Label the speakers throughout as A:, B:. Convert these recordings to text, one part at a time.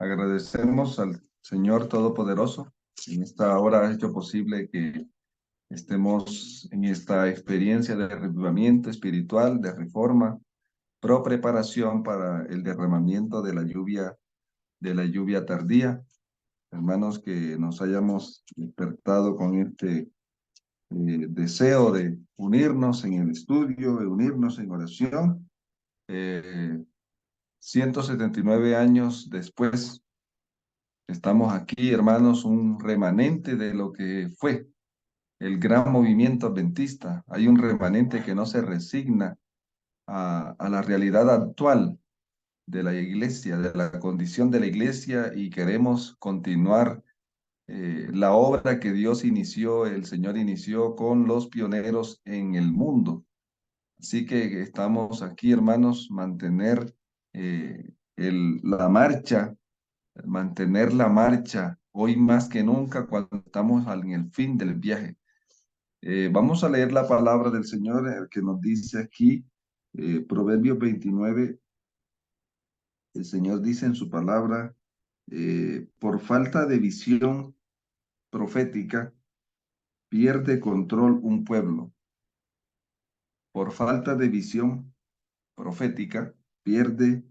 A: Agradecemos al Señor Todopoderoso. En esta hora ha hecho posible que estemos en esta experiencia de revivimiento espiritual, de reforma, pro preparación para el derramamiento de la lluvia tardía. Hermanos, que nos hayamos despertado con este deseo de unirnos en el estudio, de unirnos en oración. 179 años después, estamos aquí, hermanos, un remanente de lo que fue el gran movimiento adventista. Hay un remanente que no se resigna a la realidad actual de la iglesia, de la condición de la iglesia, y queremos continuar la obra que Dios inició, el Señor inició con los pioneros en el mundo. Así que estamos aquí, hermanos, mantener la marcha, mantener la marcha hoy más que nunca cuando estamos en el fin del viaje. Vamos a leer la palabra del Señor que nos dice aquí, Proverbios 29. El Señor dice en su palabra, por falta de visión profética, pierde control un pueblo. Por falta de visión profética, pierde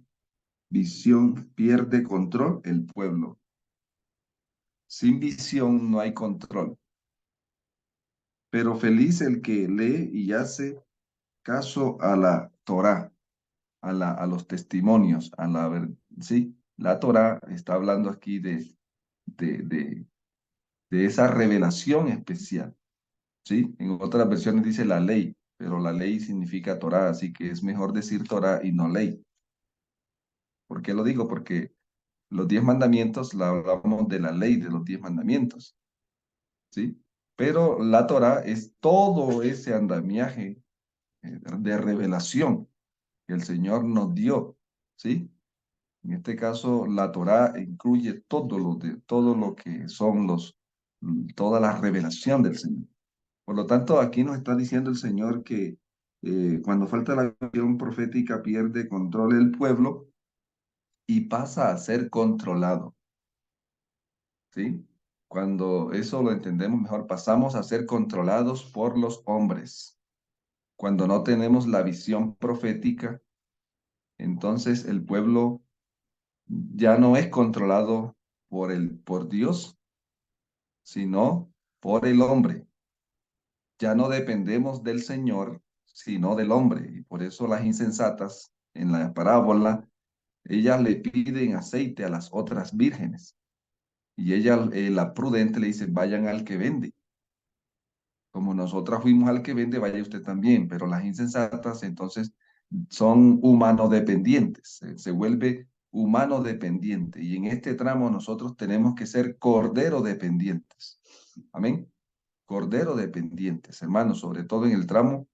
A: control el pueblo. Sin visión no hay control. Pero feliz el que lee y hace caso a la Torá, a los testimonios, ¿sí? La Torá está hablando aquí de, de, de esa revelación especial, ¿sí? En otras versiones dice la ley, pero la ley significa Torá, así que es mejor decir Torá y no ley. ¿Por qué lo digo? Porque los 10 mandamientos, la hablamos de la ley de los 10 mandamientos, ¿sí? Pero la Torá es todo ese andamiaje de revelación que el Señor nos dio, ¿sí? En este caso, la Torá incluye todo lo que son toda la revelación del Señor. Por lo tanto, aquí nos está diciendo el Señor que cuando falta la visión profética pierde control el pueblo y pasa a ser controlado, ¿sí? Cuando eso lo entendemos mejor, pasamos a ser controlados por los hombres. Cuando no tenemos la visión profética, entonces el pueblo ya no es controlado por Dios, sino por el hombre. Ya no dependemos del Señor, sino del hombre. Y por eso las insensatas en la parábola, ellas le piden aceite a las otras vírgenes. Y ella, la prudente, le dice, vayan al que vende. Como nosotras fuimos al que vende, vaya usted también. Pero las insensatas entonces son humano dependientes. Se vuelve humano dependiente. Y en este tramo nosotros tenemos que ser cordero dependientes. Amén. Cordero dependientes, hermanos, sobre todo en el tramo.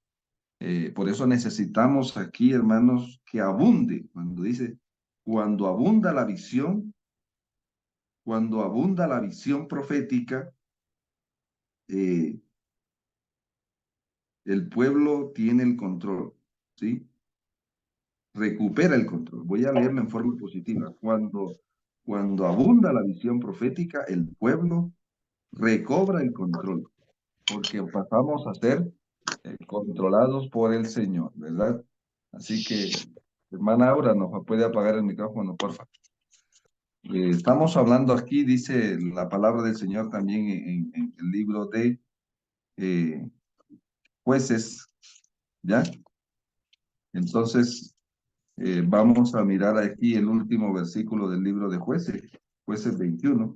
A: Por eso necesitamos aquí, hermanos, que abunde. Cuando dice, cuando abunda la visión, cuando abunda la visión profética, eh, el pueblo tiene el control, ¿sí? Recupera el control. Voy a leerlo en forma positiva. Cuando abunda la visión profética, el pueblo recobra el control, porque pasamos a ser controlados por el Señor, ¿verdad? Así que, hermana Aura, ¿nos puede apagar el micrófono, por favor? Estamos hablando aquí, dice la palabra del Señor también en el libro de eh, Jueces, ¿ya? Entonces, vamos a mirar aquí el último versículo del libro de Jueces, Jueces 21,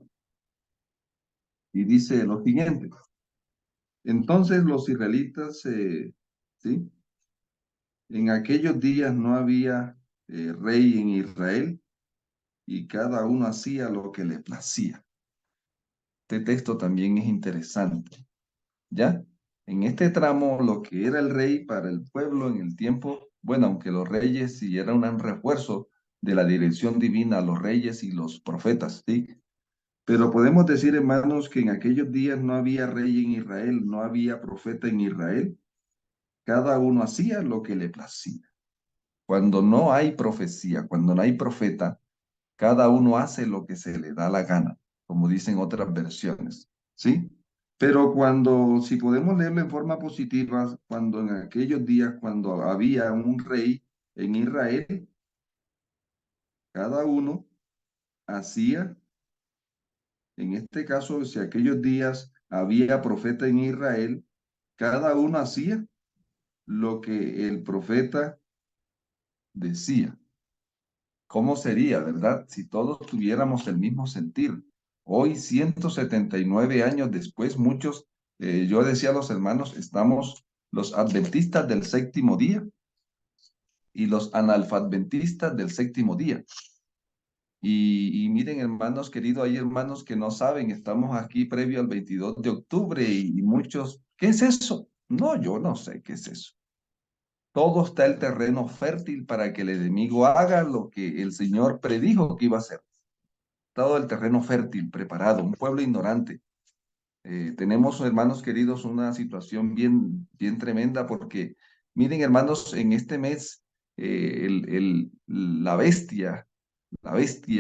A: y dice lo siguiente. Entonces los israelitas, ¿sí? En aquellos días no había rey en Israel y cada uno hacía lo que le placía. Este texto también es interesante, ¿ya? En este tramo, lo que era el rey para el pueblo en el tiempo, bueno, aunque los reyes sí eran un refuerzo de la dirección divina, los reyes y los profetas, ¿sí? Pero podemos decir, hermanos, que en aquellos días no había rey en Israel, no había profeta en Israel, cada uno hacía lo que le placía. Cuando no hay profecía, cuando no hay profeta, Cada uno hace lo que se le da la gana, como dicen otras versiones, ¿sí? Pero si podemos leerlo en forma positiva, cuando en aquellos días, cuando había un rey en Israel, cada uno hacía, en este caso, si aquellos días había profeta en Israel, cada uno hacía lo que el profeta decía. ¿Cómo sería, verdad, si todos tuviéramos el mismo sentir? Hoy, 179 años después, muchos, yo decía a los hermanos, estamos los adventistas del séptimo día y los analfadventistas del séptimo día. Y miren, hermanos queridos, hay hermanos que no saben, estamos aquí previo al 22 de octubre y muchos, ¿qué es eso? No, yo no sé qué es eso. Todo está el terreno fértil para que el enemigo haga lo que el Señor predijo que iba a hacer. Todo el terreno fértil, preparado, un pueblo ignorante. Tenemos, hermanos queridos, una situación bien tremenda porque, miren, hermanos, en este mes la bestia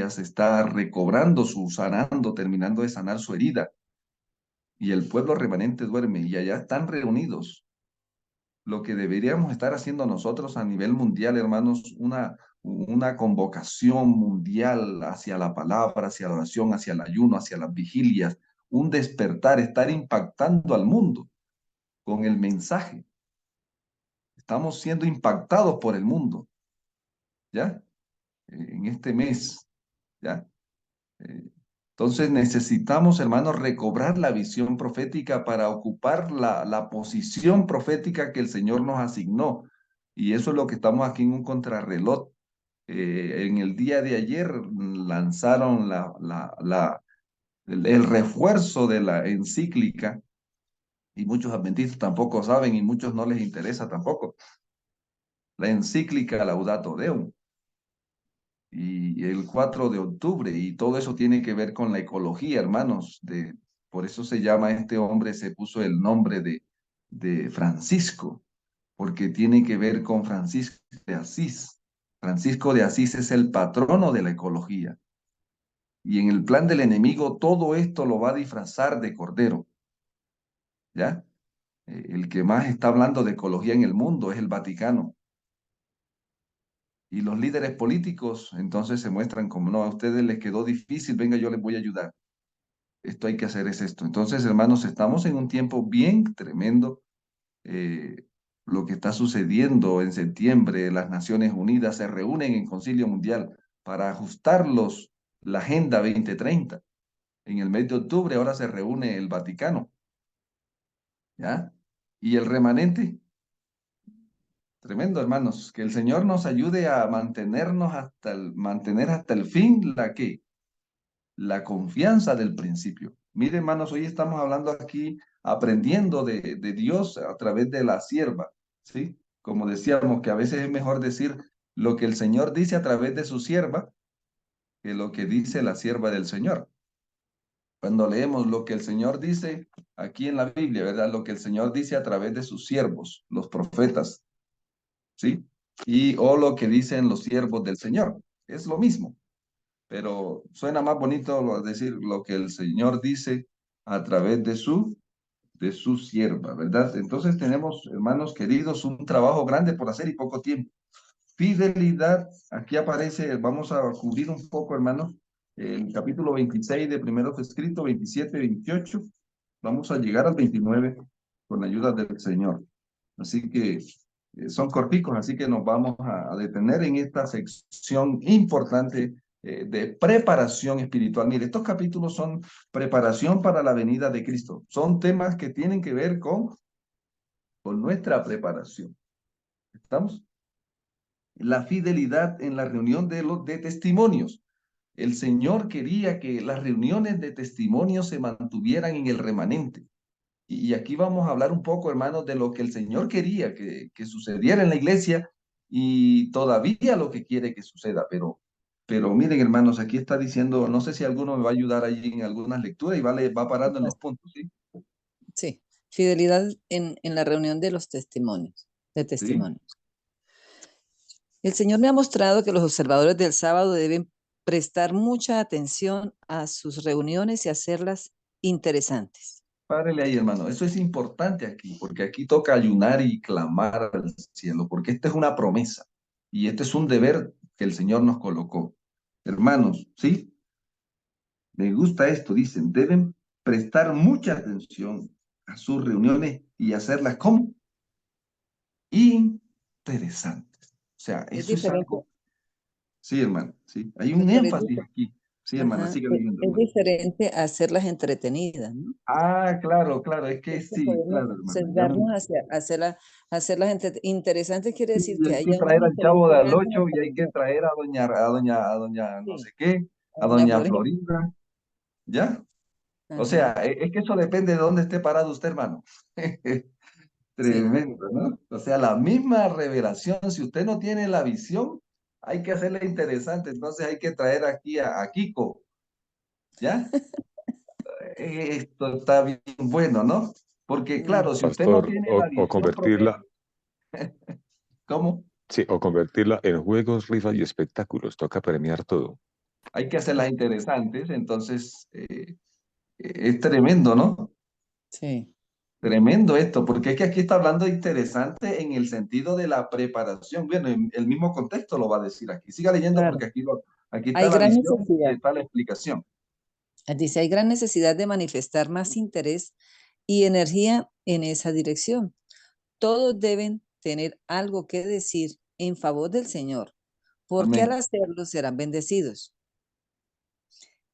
A: se está recobrando sanando, terminando de sanar su herida, y el pueblo remanente duerme, y allá están reunidos. Lo que deberíamos estar haciendo nosotros a nivel mundial, hermanos, una convocación mundial hacia la palabra, hacia la oración, hacia el ayuno, hacia las vigilias, un despertar, estar impactando al mundo con el mensaje. Estamos siendo impactados por el mundo, ¿ya? En este mes, ¿ya? Eh, Entonces necesitamos, hermanos, recobrar la visión profética para ocupar la posición profética que el Señor nos asignó. Y eso es lo que estamos aquí en un contrarreloj. En el día de ayer lanzaron el refuerzo de la encíclica y muchos adventistas tampoco saben y muchos no les interesa tampoco. La encíclica Laudato Deum y el 4 de octubre y todo eso tiene que ver con la ecología, hermanos. Por eso se llama este hombre, se puso el nombre de Francisco, porque tiene que ver con Francisco de Asís. Francisco de Asís es el patrono de la ecología. Y en el plan del enemigo todo esto lo va a disfrazar de cordero, ¿ya? El que más está hablando de ecología en el mundo es el Vaticano. Y los líderes políticos entonces se muestran como, no, a ustedes les quedó difícil, venga, yo les voy a ayudar. Esto hay que hacer es esto. Entonces, hermanos, estamos en un tiempo bien tremendo. eh, lo que está sucediendo en septiembre, las Naciones Unidas se reúnen en Concilio Mundial para ajustarlos la Agenda 2030. En el mes de octubre ahora se reúne el Vaticano, ¿ya? Y el remanente, tremendo, hermanos, que el Señor nos ayude a mantener hasta el fin la confianza del principio. Mire, hermanos, hoy estamos hablando aquí, aprendiendo de Dios a través de la sierva, ¿sí? Como decíamos, que a veces es mejor decir lo que el Señor dice a través de su sierva que lo que dice la sierva del Señor. Cuando leemos lo que el Señor dice aquí en la Biblia, ¿verdad? Lo que el Señor dice a través de sus siervos, los profetas, ¿sí? O lo que dicen los siervos del Señor. Es lo mismo, pero suena más bonito decir lo que el Señor dice a través de su sierva, ¿verdad? Entonces tenemos, hermanos queridos, un trabajo grande por hacer y poco tiempo. Fidelidad, aquí aparece, vamos a cubrir un poco, hermanos, el capítulo 26 de Primeros Escritos, 27, 28. Vamos a llegar al 29 con la ayuda del Señor. Así que son corticos, así que nos vamos a detener en esta sección importante de preparación espiritual. Mire, estos capítulos son preparación para la venida de Cristo. Son temas que tienen que ver con nuestra preparación. ¿Estamos? La fidelidad en la reunión de testimonios. El Señor quería que las reuniones de testimonios se mantuvieran en el remanente. Y aquí vamos a hablar un poco, hermanos, de lo que el Señor quería que sucediera en la iglesia y todavía lo que quiere que suceda. Pero miren, hermanos, aquí está diciendo, no sé si alguno me va a ayudar allí en algunas lecturas y va parando en los puntos, ¿sí?
B: Sí, fidelidad en la reunión de los testimonios, de
A: ¿Sí?
B: testimonios. El Señor me ha mostrado que los observadores del sábado deben prestar mucha atención a sus reuniones y hacerlas interesantes.
A: Párele ahí, hermano. Eso es importante aquí, porque aquí toca ayunar y clamar al cielo, porque esta es una promesa y este es un deber que el Señor nos colocó. Hermanos, ¿sí? Me gusta esto, dicen, deben prestar mucha atención a sus reuniones y hacerlas como interesantes. O sea,
B: Es
A: eso es
B: diferente,
A: algo, sí, hermano, sí. Hay un
B: pastor,
A: énfasis aquí. Sí, hermano,
B: ajá,
A: sigue leyendo,
B: es
A: hermano.
B: diferente a hacerlas entretenidas, ¿no?
A: Ah, claro, claro, es que
B: Es que
A: sí,
B: podemos
A: claro, hermano.
B: sesgarnos hacia hacerlas interesantes, quiere
A: Sí,
B: decir
A: y
B: que
A: hay que
B: haya
A: traer
B: un
A: al Chavo
B: interés
A: del
B: real en
A: Ocho y
B: nuestra
A: hay que
B: reunión.
A: traer a doña no
B: Sí,
A: sé qué,
B: a
A: a
B: doña
A: doña
B: Florencia.
A: Florinda, ¿ya? O
B: Ajá,
A: sea, es que eso depende de dónde esté parado usted, hermano.
B: sí,
A: Tremendo, ¿no? O sea, la misma revelación, si usted no tiene la visión, hay que hacerla interesante, entonces hay que traer aquí a Kiko, ¿ya? Esto está bien bueno, ¿no? Porque
B: mm,
A: claro, si usted no
C: Pastor,
A: tiene la
C: o
A: visión
C: convertirla,
A: profética, ¿cómo?
C: sí, o convertirla en juegos, rifas y espectáculos. Toca premiar todo.
A: Hay que hacerlas interesantes, entonces es tremendo, ¿no?
B: sí,
A: Tremendo esto, porque es que aquí está hablando interesante en el sentido de la preparación. Bueno, en el mismo contexto lo va a decir aquí. Siga leyendo porque
B: claro.
A: aquí está
B: Hay
A: la
B: gran
A: visión y
B: necesidad,
A: está la explicación.
B: dice, hay gran necesidad de manifestar más interés y energía en esa dirección. Todos deben tener algo que decir en favor del Señor, porque al
A: Amén.
B: hacerlo serán bendecidos.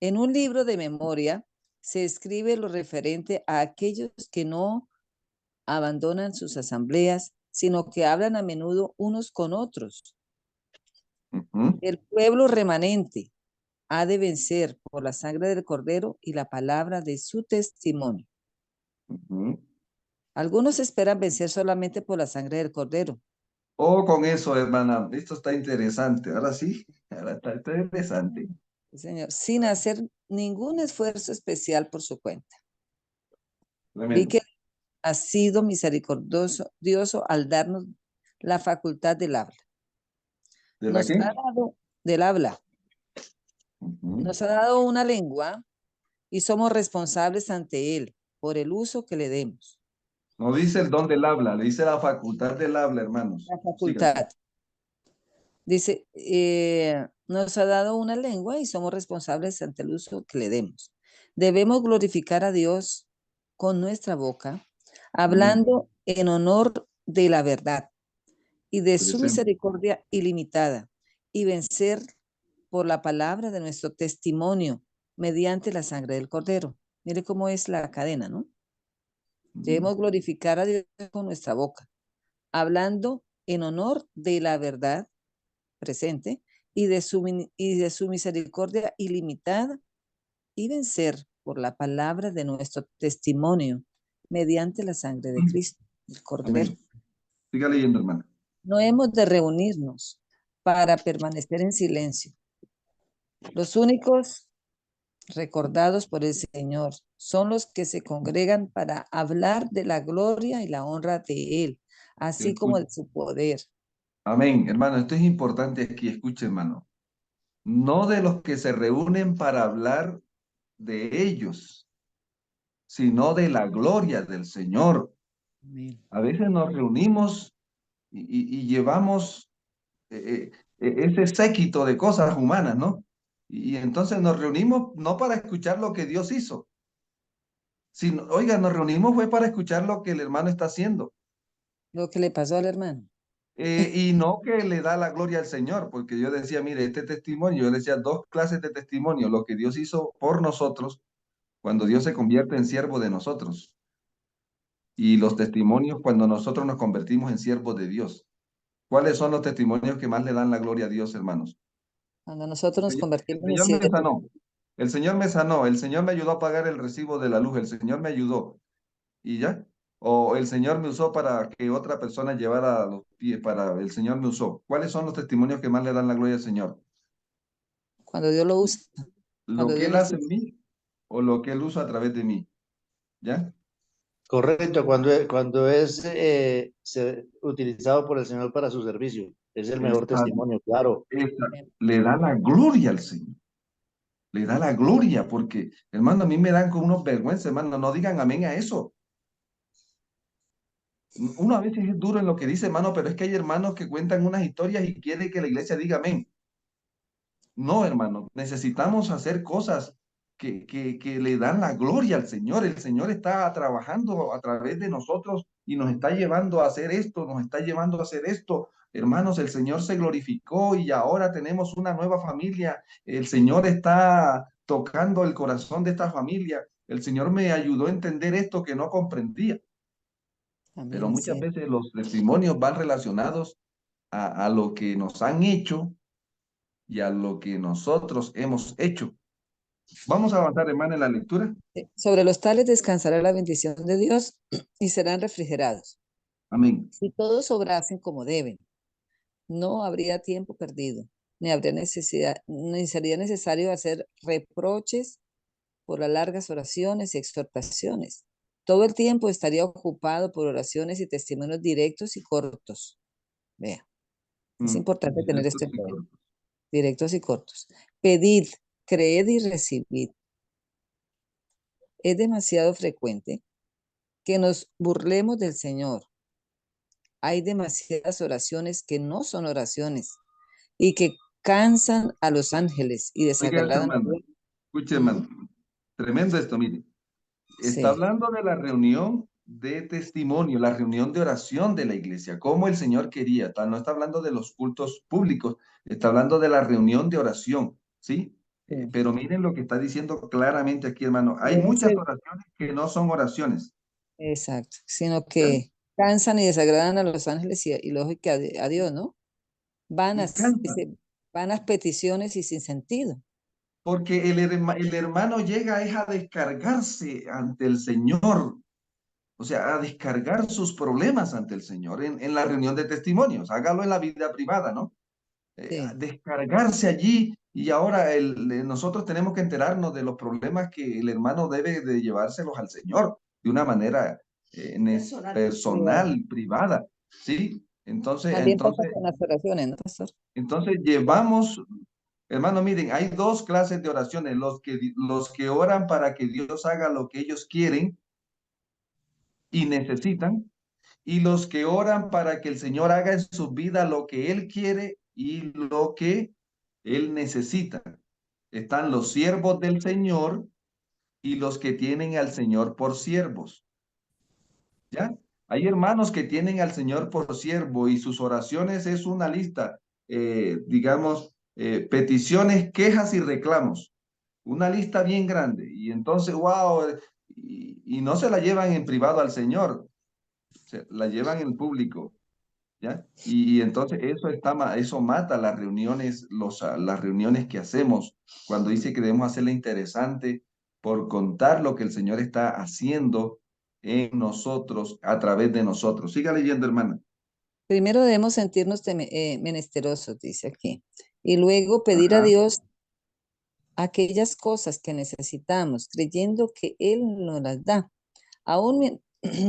B: En un libro de memoria se escribe lo referente a aquellos que no abandonan sus asambleas, sino que hablan a menudo unos con otros.
A: Ujú,
B: El pueblo remanente ha de vencer por la sangre del Cordero y la palabra de su testimonio.
A: ujú.
B: Algunos esperan vencer solamente por la sangre del Cordero.
A: Oh, con eso, hermana, esto está interesante. Ahora sí, ahora está interesante.
B: Sí, señor, sin hacer ningún esfuerzo especial por su cuenta. Vi
A: Tremendo.
B: que ha sido misericordioso Dioso al darnos la facultad del habla.
A: ¿De la
B: Nos
A: qué?
B: ha dado del habla,
A: Ujú.
B: nos ha dado una lengua y somos responsables ante él por el uso que le demos.
A: No dice el don del habla, le dice la facultad del habla, hermanos.
B: La
A: Sigan.
B: facultad. Dice, nos ha dado una lengua y somos responsables ante el uso que le demos. Debemos glorificar a Dios con nuestra boca,
A: Amén.
B: hablando en honor de la verdad y de su
A: Presente.
B: misericordia ilimitada, y vencer por la palabra de nuestro testimonio mediante la sangre del Cordero. Mire cómo es la cadena, ¿no?
A: Ujú.
B: Debemos glorificar a Dios con nuestra boca, hablando en honor de la verdad presente y de su misericordia ilimitada, y vencer por la palabra de nuestro testimonio mediante la sangre de Cristo, el Cordero.
A: Amén. Siga leyendo, hermana.
B: No hemos de reunirnos para permanecer en silencio. Los únicos recordados por el Señor son los que se congregan para hablar de la gloria y la honra de Él, así como
A: Escuche.
B: de su poder.
A: Amén, hermano. Esto es importante aquí. Escuche, hermano. No de los que se reúnen para hablar de ellos, sino de la gloria del Señor.
B: Amén.
A: A veces nos reunimos y llevamos ese séquito de cosas humanas, ¿no? Y entonces nos reunimos no para escuchar lo que Dios hizo, sino, oiga, nos reunimos fue para escuchar lo que el hermano está haciendo.
B: Lo que le pasó al hermano.
A: Y no que le da la gloria al Señor, porque yo decía, mire, este testimonio, yo decía dos clases de testimonio, lo que Dios hizo por nosotros, cuando Dios se convierte en siervo de nosotros, y los testimonios cuando nosotros nos convertimos en siervos de Dios. ¿Cuáles son los testimonios que más le dan la gloria a Dios, hermanos?
B: Cuando nosotros nos
A: El
B: convertimos en
A: Señor me
B: siervos,
A: sanó, el Señor me sanó, el Señor me ayudó a pagar el recibo de la luz, el Señor me ayudó, y ya. O el Señor me usó para que otra persona llevara los pies, para el Señor me usó. ¿Cuáles son los testimonios que más le dan la gloria al Señor?
B: cuando Dios lo usa,
A: ¿Lo
B: cuando
A: que
B: Dios
A: Él
B: nos
A: hace en
B: usa.
A: mí o lo que Él usa a través de mí? ¿Ya?
D: Correcto, cuando es utilizado por el Señor para su servicio. Es el mejor
A: Esa,
D: testimonio, claro.
A: le da la gloria al Señor. le da la gloria, porque, hermano, a mí me dan con unos vergüenza, hermano, no digan amén a eso. Uno a veces es duro en lo que dice, hermano, pero es que hay hermanos que cuentan unas historias y quiere que la iglesia diga amén. No, hermano, necesitamos hacer cosas que le dan la gloria al Señor. El Señor está trabajando a través de nosotros y nos está llevando a hacer esto, nos está llevando a hacer esto. Hermanos, el Señor se glorificó y ahora tenemos una nueva familia. El Señor está tocando el corazón de esta familia. El Señor me ayudó a entender esto que no comprendía. Pero
B: Amén,
A: muchas
B: así.
A: veces los testimonios van relacionados a lo que nos han hecho y a lo que nosotros hemos hecho. Vamos a avanzar, hermano, en la lectura.
B: Sobre los tales descansará la bendición de Dios y serán refrigerados.
A: Amén.
B: Si todos obrasen como deben, no habría tiempo perdido, ni sería necesario hacer reproches por las largas oraciones y exhortaciones. Todo el tiempo estaría ocupado por oraciones y testimonios directos y cortos. Vea, es importante tener esto
A: Directos
B: en
A: y
B: cuenta.
A: cortos.
B: Directos y cortos. Pedid, creed y recibid. Es demasiado frecuente que nos burlemos del Señor. Hay demasiadas oraciones que no son oraciones y que cansan a los ángeles y
A: Oiga,
B: desagradan a
A: hermano,
B: Dios.
A: escuche,
B: Ujú.
A: hermano. Tremendo esto, mire. Está
B: Sí,
A: hablando de la reunión de testimonio, la reunión de oración de la iglesia, como el Señor quería. No está hablando de los cultos públicos, está hablando de la reunión de oración, ¿sí?
B: sí.
A: Pero miren lo que está diciendo claramente aquí, hermano. Hay
B: Deben
A: muchas
B: ser,
A: oraciones que no son oraciones,
B: exacto, sino
A: ¿ya?
B: que cansan y desagradan a los ángeles y lógico a Dios, ¿no?
A: Y
B: Vanas,
A: cantan.
B: dice, vanas peticiones y sin sentido.
A: Porque el hermano llega es a descargarse ante el Señor, o sea, a descargar sus problemas ante el Señor en la reunión de testimonios. Hágalo en la vida privada, ¿no? A
B: Sí,
A: descargarse allí y ahora nosotros tenemos que enterarnos de los problemas que el hermano debe de llevárselos al Señor de una manera
B: privado.
A: personal, privada, ¿sí? Entonces,
B: También pasa
A: entonces,
B: con las oraciones, ¿no, pastor?
A: entonces llevamos. Hermano, miren, hay dos clases de oraciones, los que oran para que Dios haga lo que ellos quieren y necesitan, y los que oran para que el Señor haga en su vida lo que Él quiere y lo que Él necesita. Están los siervos del Señor y los que tienen al Señor por siervos, ¿ya? Hay hermanos que tienen al Señor por siervo y sus oraciones es una lista, digamos, peticiones, quejas y reclamos. Una lista bien grande. Y entonces, wow, y no se la llevan en privado al Señor, se la llevan en público, ¿ya? Y entonces eso mata las reuniones, las reuniones que hacemos cuando dice que debemos hacerla interesante por contar lo que el Señor está haciendo en nosotros, a través de nosotros. Siga leyendo, hermana.
B: Primero debemos sentirnos menesterosos, dice aquí, y luego pedir a
A: Ajá,
B: Dios aquellas cosas que necesitamos, creyendo que Él nos las da, aún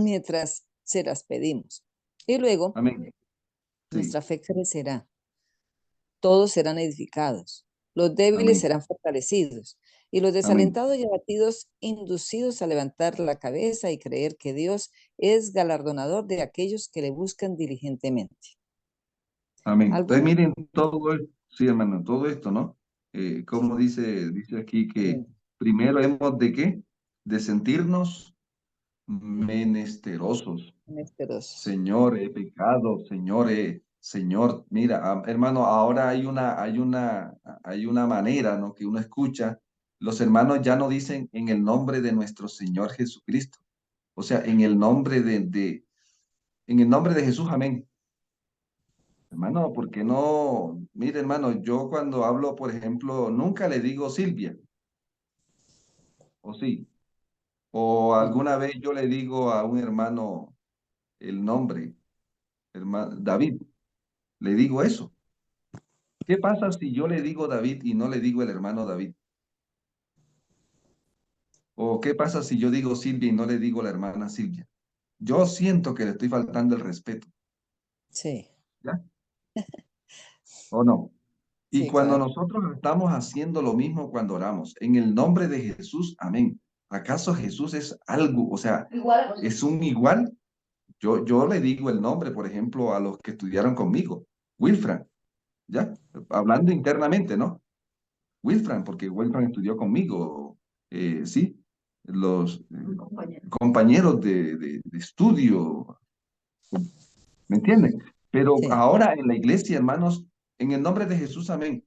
B: mientras se las pedimos. Y luego
A: amén. Sí,
B: nuestra fe crecerá, todos serán edificados, los débiles
A: amén,
B: serán fortalecidos y los
A: amén,
B: desalentados y abatidos inducidos a levantar la cabeza y creer que Dios es galardonador de aquellos que le buscan diligentemente.
A: amén. Entonces,
B: Algunos,
A: miren todo esto, sí, hermano, todo esto, ¿no? Como dice aquí que primero hemos de qué? De sentirnos menesterosos.
B: menesterosos.
A: Señor, he pecado, Señor, Señor, mira, hermano, ahora hay una manera, ¿no? Que uno escucha, los hermanos ya no dicen en el nombre de nuestro Señor Jesucristo, o sea, en el nombre de Jesús, amén. Hermano, porque no, mire, hermano, yo cuando hablo, por ejemplo, nunca le digo Silvia, o sí, o alguna vez yo le digo a un hermano el nombre, hermano, David, le digo eso. ¿Qué pasa si yo le digo David y no le digo el hermano David? ¿O qué pasa si yo digo Silvia y no le digo la hermana Silvia? Yo siento que le estoy faltando el respeto,
B: Sí.
A: ¿ya? ¿O no? Y
B: Sí,
A: cuando
B: claro.
A: nosotros estamos haciendo lo mismo cuando oramos, en el nombre de Jesús, amén. ¿Acaso Jesús es algo, o sea, es un igual? Yo le digo el nombre, por ejemplo, a los que estudiaron conmigo, Wilfran, ¿ya? Hablando internamente, ¿no? Wilfran, porque Wilfran estudió conmigo, sí, los compañeros de estudio, ¿me entienden? Pero
B: Sí,
A: ahora en la iglesia, hermanos, en el nombre de Jesús, amén.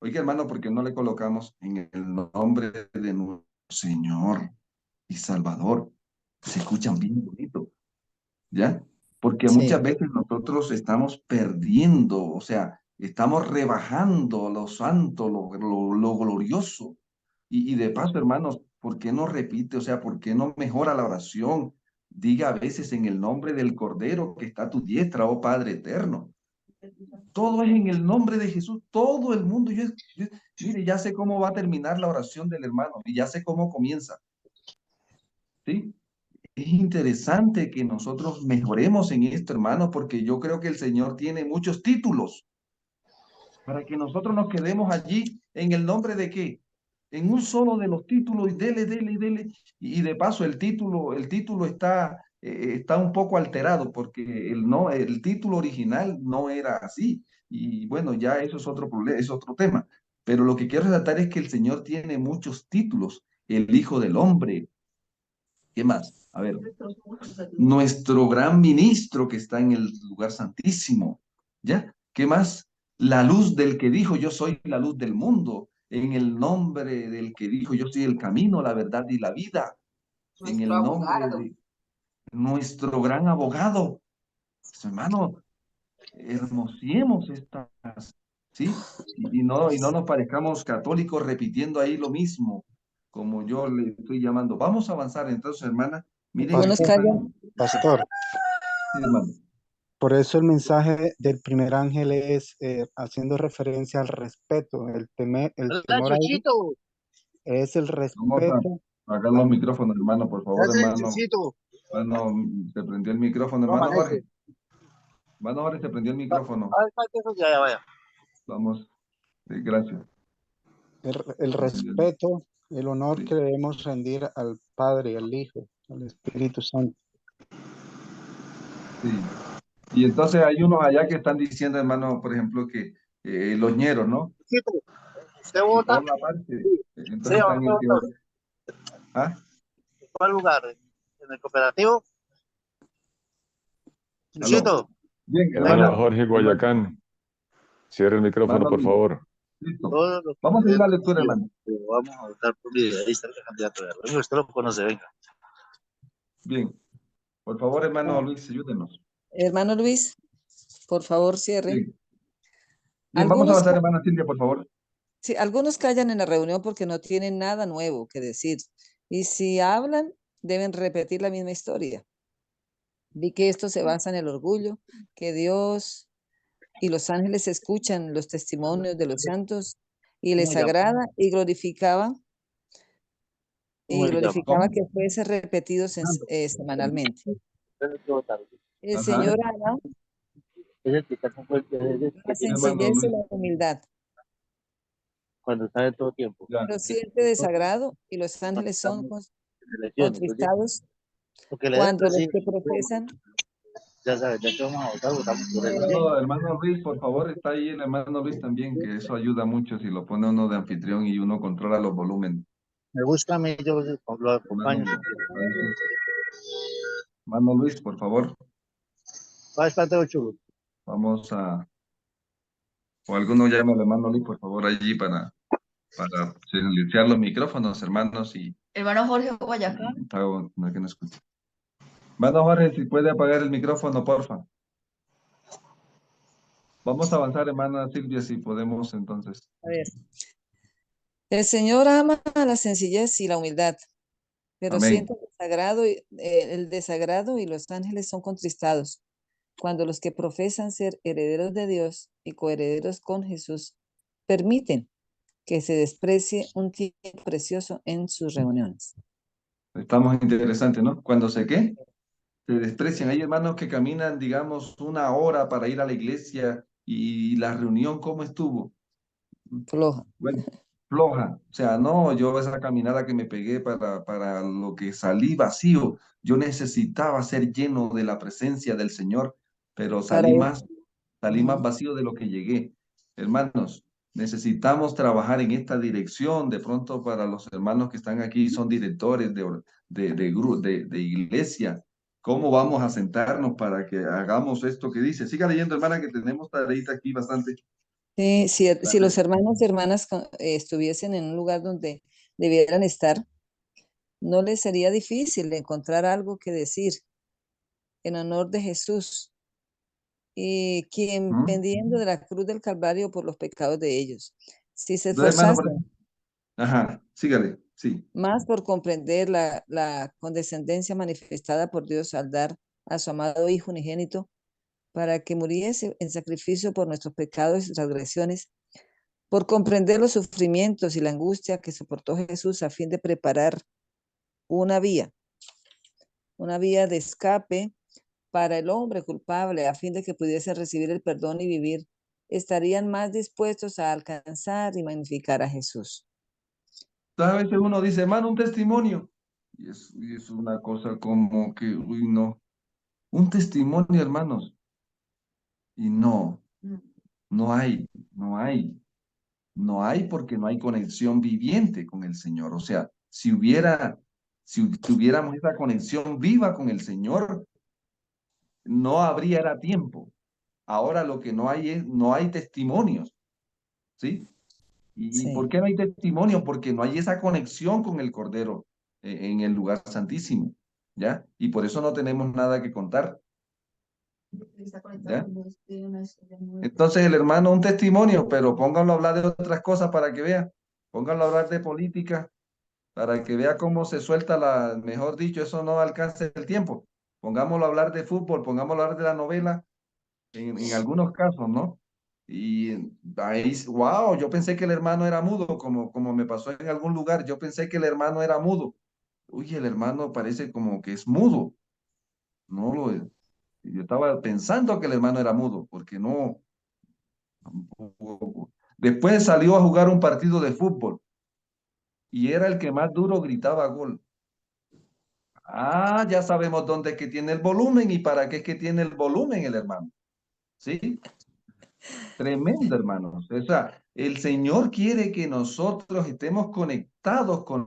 A: Oiga, hermano, porque no le colocamos en el nombre de nuestro Señor y Salvador? Se escuchan bien bonito, ¿ya? Porque muchas
B: sí,
A: veces nosotros estamos perdiendo, o sea, estamos rebajando lo santo, lo glorioso. Y de paso, hermanos, ¿por qué no repite? O sea, ¿por qué no mejora la oración? Diga a veces en el nombre del Cordero que está a tu diestra, oh Padre eterno. Todo es en el nombre de Jesús, todo el mundo. Mire, ya sé cómo va a terminar la oración del hermano y ya sé cómo comienza, ¿sí? Es interesante que nosotros mejoremos en esto, hermano, porque yo creo que el Señor tiene muchos títulos para que nosotros nos quedemos allí en el nombre de qué, en un solo de los títulos y dele, dele, dele. Y de paso el título está un poco alterado porque no, el título original no era así. Y bueno, ya eso es otro problema, es otro tema. Pero lo que quiero resaltar es que el Señor tiene muchos títulos. El Hijo del Hombre. ¿Qué más? A ver, nuestro gran ministro que está en el lugar santísimo. ¿Ya? ¿Qué más? La luz del que dijo, yo soy la luz del mundo. En el nombre del que dijo, yo soy el camino, la verdad y la vida. En el nombre de nuestro gran abogado. Pues, hermano, hermosiemos estas, ¿sí? Y no nos parezcamos católicos repitiendo ahí lo mismo, como yo le estoy llamando. Vamos a avanzar entonces, hermana. Miren
B: algunos
A: aquí,
D: Pastor,
B: callan.
A: hermano.
D: pastor,
A: Sí, hermano.
D: por eso el mensaje del primer ángel es haciendo referencia al respeto, el
E: Hola,
D: temor a Dios
E: Chuchito.
D: es el
A: Vamos a
D: respeto.
A: apagar los micrófonos, hermano, por
E: ¿Qué
A: favor,
E: haces,
A: hermano.
E: Chuchito?
A: Hermano, se prendió el micrófono,
E: ¿Cómo
A: hermano
E: amanece?
A: Jorge. Hermano Jorge, se prendió el micrófono.
E: Ay, eso ya, ya, vaya.
A: Vamos, gracias.
D: El respeto, el honor
A: Sí,
D: que debemos rendir al Padre, al Hijo, al Espíritu Santo.
A: sí. Y entonces hay unos allá que están diciendo, hermano, por ejemplo, que los ñeros, ¿no?
E: Chuchito, ¿usted
A: Y
E: vota?
A: por la parte,
E: Sí,
A: entonces están
E: ¿dónde vota usted?
A: ¿ah?
E: ¿En cuál lugar? ¿En el cooperativo?
A: Aló.
E: Chuchito,
A: Bien,
C: Hola,
E: venga,
C: Jorge
A: hermano,
C: Guayacán. Cierre el micrófono,
A: hermano
C: por
A: Luis,
C: favor.
A: listo.
E: todos los
A: Vamos a ir a la
E: presidentes,
A: lectura, hermano.
E: pero vamos a votar por mí. Ahí está el candidato. Venga, usted lo conoce, venga.
A: Bien, por favor, hermano
B: Ah,
A: Luis, ayúdenos.
B: hermano Luis, por favor, cierre.
A: Bien, bien, vamos a
B: Algunos,
A: avanzar, hermana Silvia, por favor.
B: sí, algunos callan en la reunión porque no tienen nada nuevo que decir. Y si hablan, deben repetir la misma historia. Vi que esto se basa en el orgullo, que Dios y los ángeles escuchan los testimonios de los santos y
E: ¿Cómo
B: les
E: llama?
B: agrada
E: ¿Cómo
B: y
E: se llama?
B: glorificaba
A: ¿Cómo?
B: que fuese repetido
E: Fernando.
B: semanalmente.
E: Tiene que votar.
B: El
A: Ajá,
B: Señor ama
E: Es el que está con es el
B: la
E: que tiene
A: hermano
B: sencillez y
A: Luis,
B: la humildad,
E: cuando está de todo tiempo.
A: ya.
B: pero siente desagrado y los
E: Cuando
B: ángeles son
E: estamos en elecciones, oye,
B: contristados
E: porque le den
B: cuando los
E: presidente,
B: que profesan.
E: ya sabes, ya que vamos a votar, votamos por él. Oye,
A: Hermano Luis, por favor, está ahí el hermano Luis también, que eso ayuda mucho si lo pone uno de anfitrión y uno controla los volúmenes.
E: me busca a mí, yo lo acompaño.
A: Hermano, a veces, hermano Luis, por favor,
E: Va a estar todo chulo.
A: vamos a, o alguno llame al hermano Luis, por favor, allí para silenciar los micrófonos, hermanos, y
F: Hermano Jorge Guayacán.
A: no, que no escuche. Hermano Jorge, si puede apagar el micrófono, porfa. Vamos a avanzar, hermana Silvia, si podemos, entonces.
B: A ver, el Señor ama la sencillez y la humildad, pero
A: Amén.
B: siente el desagrado y los ángeles son contristados cuando los que profesan ser herederos de Dios y coherederos con Jesús permiten que se desprecie un tiempo precioso en sus reuniones.
A: Estamos interesantes, ¿no? Cuando ¿qué? Se desprecian. Hay hermanos que caminan, digamos, una hora para ir a la iglesia y la reunión, ¿cómo estuvo?
B: floja.
A: Bueno, floja. O sea, no, yo esa caminada que me pegué para lo que salí vacío, yo necesitaba ser lleno de la presencia del Señor, pero
B: Para
A: salí más vacío de lo que llegué. Hermanos, necesitamos trabajar en esta dirección. De pronto para los hermanos que están aquí, son directores de iglesia. ¿Cómo vamos a sentarnos para que hagamos esto que dice? Siga leyendo, hermana, que tenemos tareita aquí bastante.
B: sí, si los hermanos y hermanas estuviesen en un lugar donde debieran estar, no les sería difícil encontrar algo que decir en honor de Jesús, y quien
A: ¿Mm?
B: pendiendo de la cruz del Calvario por los pecados de ellos. Si se
A: Entonces, hermano, por
B: esforzasen
A: ajá, sígale, sí.
B: más por comprender la condescendencia manifestada por Dios al dar a su amado Hijo unigénito para que muriese en sacrificio por nuestros pecados y transgresiones, por comprender los sufrimientos y la angustia que soportó Jesús a fin de preparar una vía, una vía de escape para el hombre culpable, a fin de que pudiese recibir el perdón y vivir, estarían más dispuestos a alcanzar y magnificar a Jesús.
A: A veces uno dice, hermano, un testimonio. Y es una cosa como que, uy, no. Un testimonio, hermanos. Y no, no hay, no hay. No hay porque no hay conexión viviente con el Señor. O sea, si tuviéramos esa conexión viva con el Señor, no habría era tiempo. Ahora lo que no hay testimonios, ¿sí? ¿Y por
B: Sí.
A: qué no hay testimonio? Porque no hay esa conexión con el Cordero en el lugar santísimo, ¿ya? Y por eso no tenemos nada que contar, ¿ya? Entonces el hermano, un testimonio, pero pónganlo a hablar de otras cosas para que vea. Pónganlo a hablar de política para que vea cómo se suelta mejor dicho, eso no alcanza el tiempo. Pongámoslo a hablar de fútbol, pongámoslo a hablar de la novela, en algunos casos, ¿no? Y ahí, wow, yo pensé que el hermano era mudo, como me pasó en algún lugar, yo pensé que el hermano era mudo. Uy, el hermano parece como que es mudo. No lo es. Yo estaba pensando que el hermano era mudo, porque no. Después salió a jugar un partido de fútbol y era el que más duro gritaba gol. Ah, ya sabemos dónde es que tiene el volumen y para qué es que tiene el volumen el hermano. ¿Sí? Tremendo, hermanos. O sea, el Señor quiere que nosotros estemos conectados con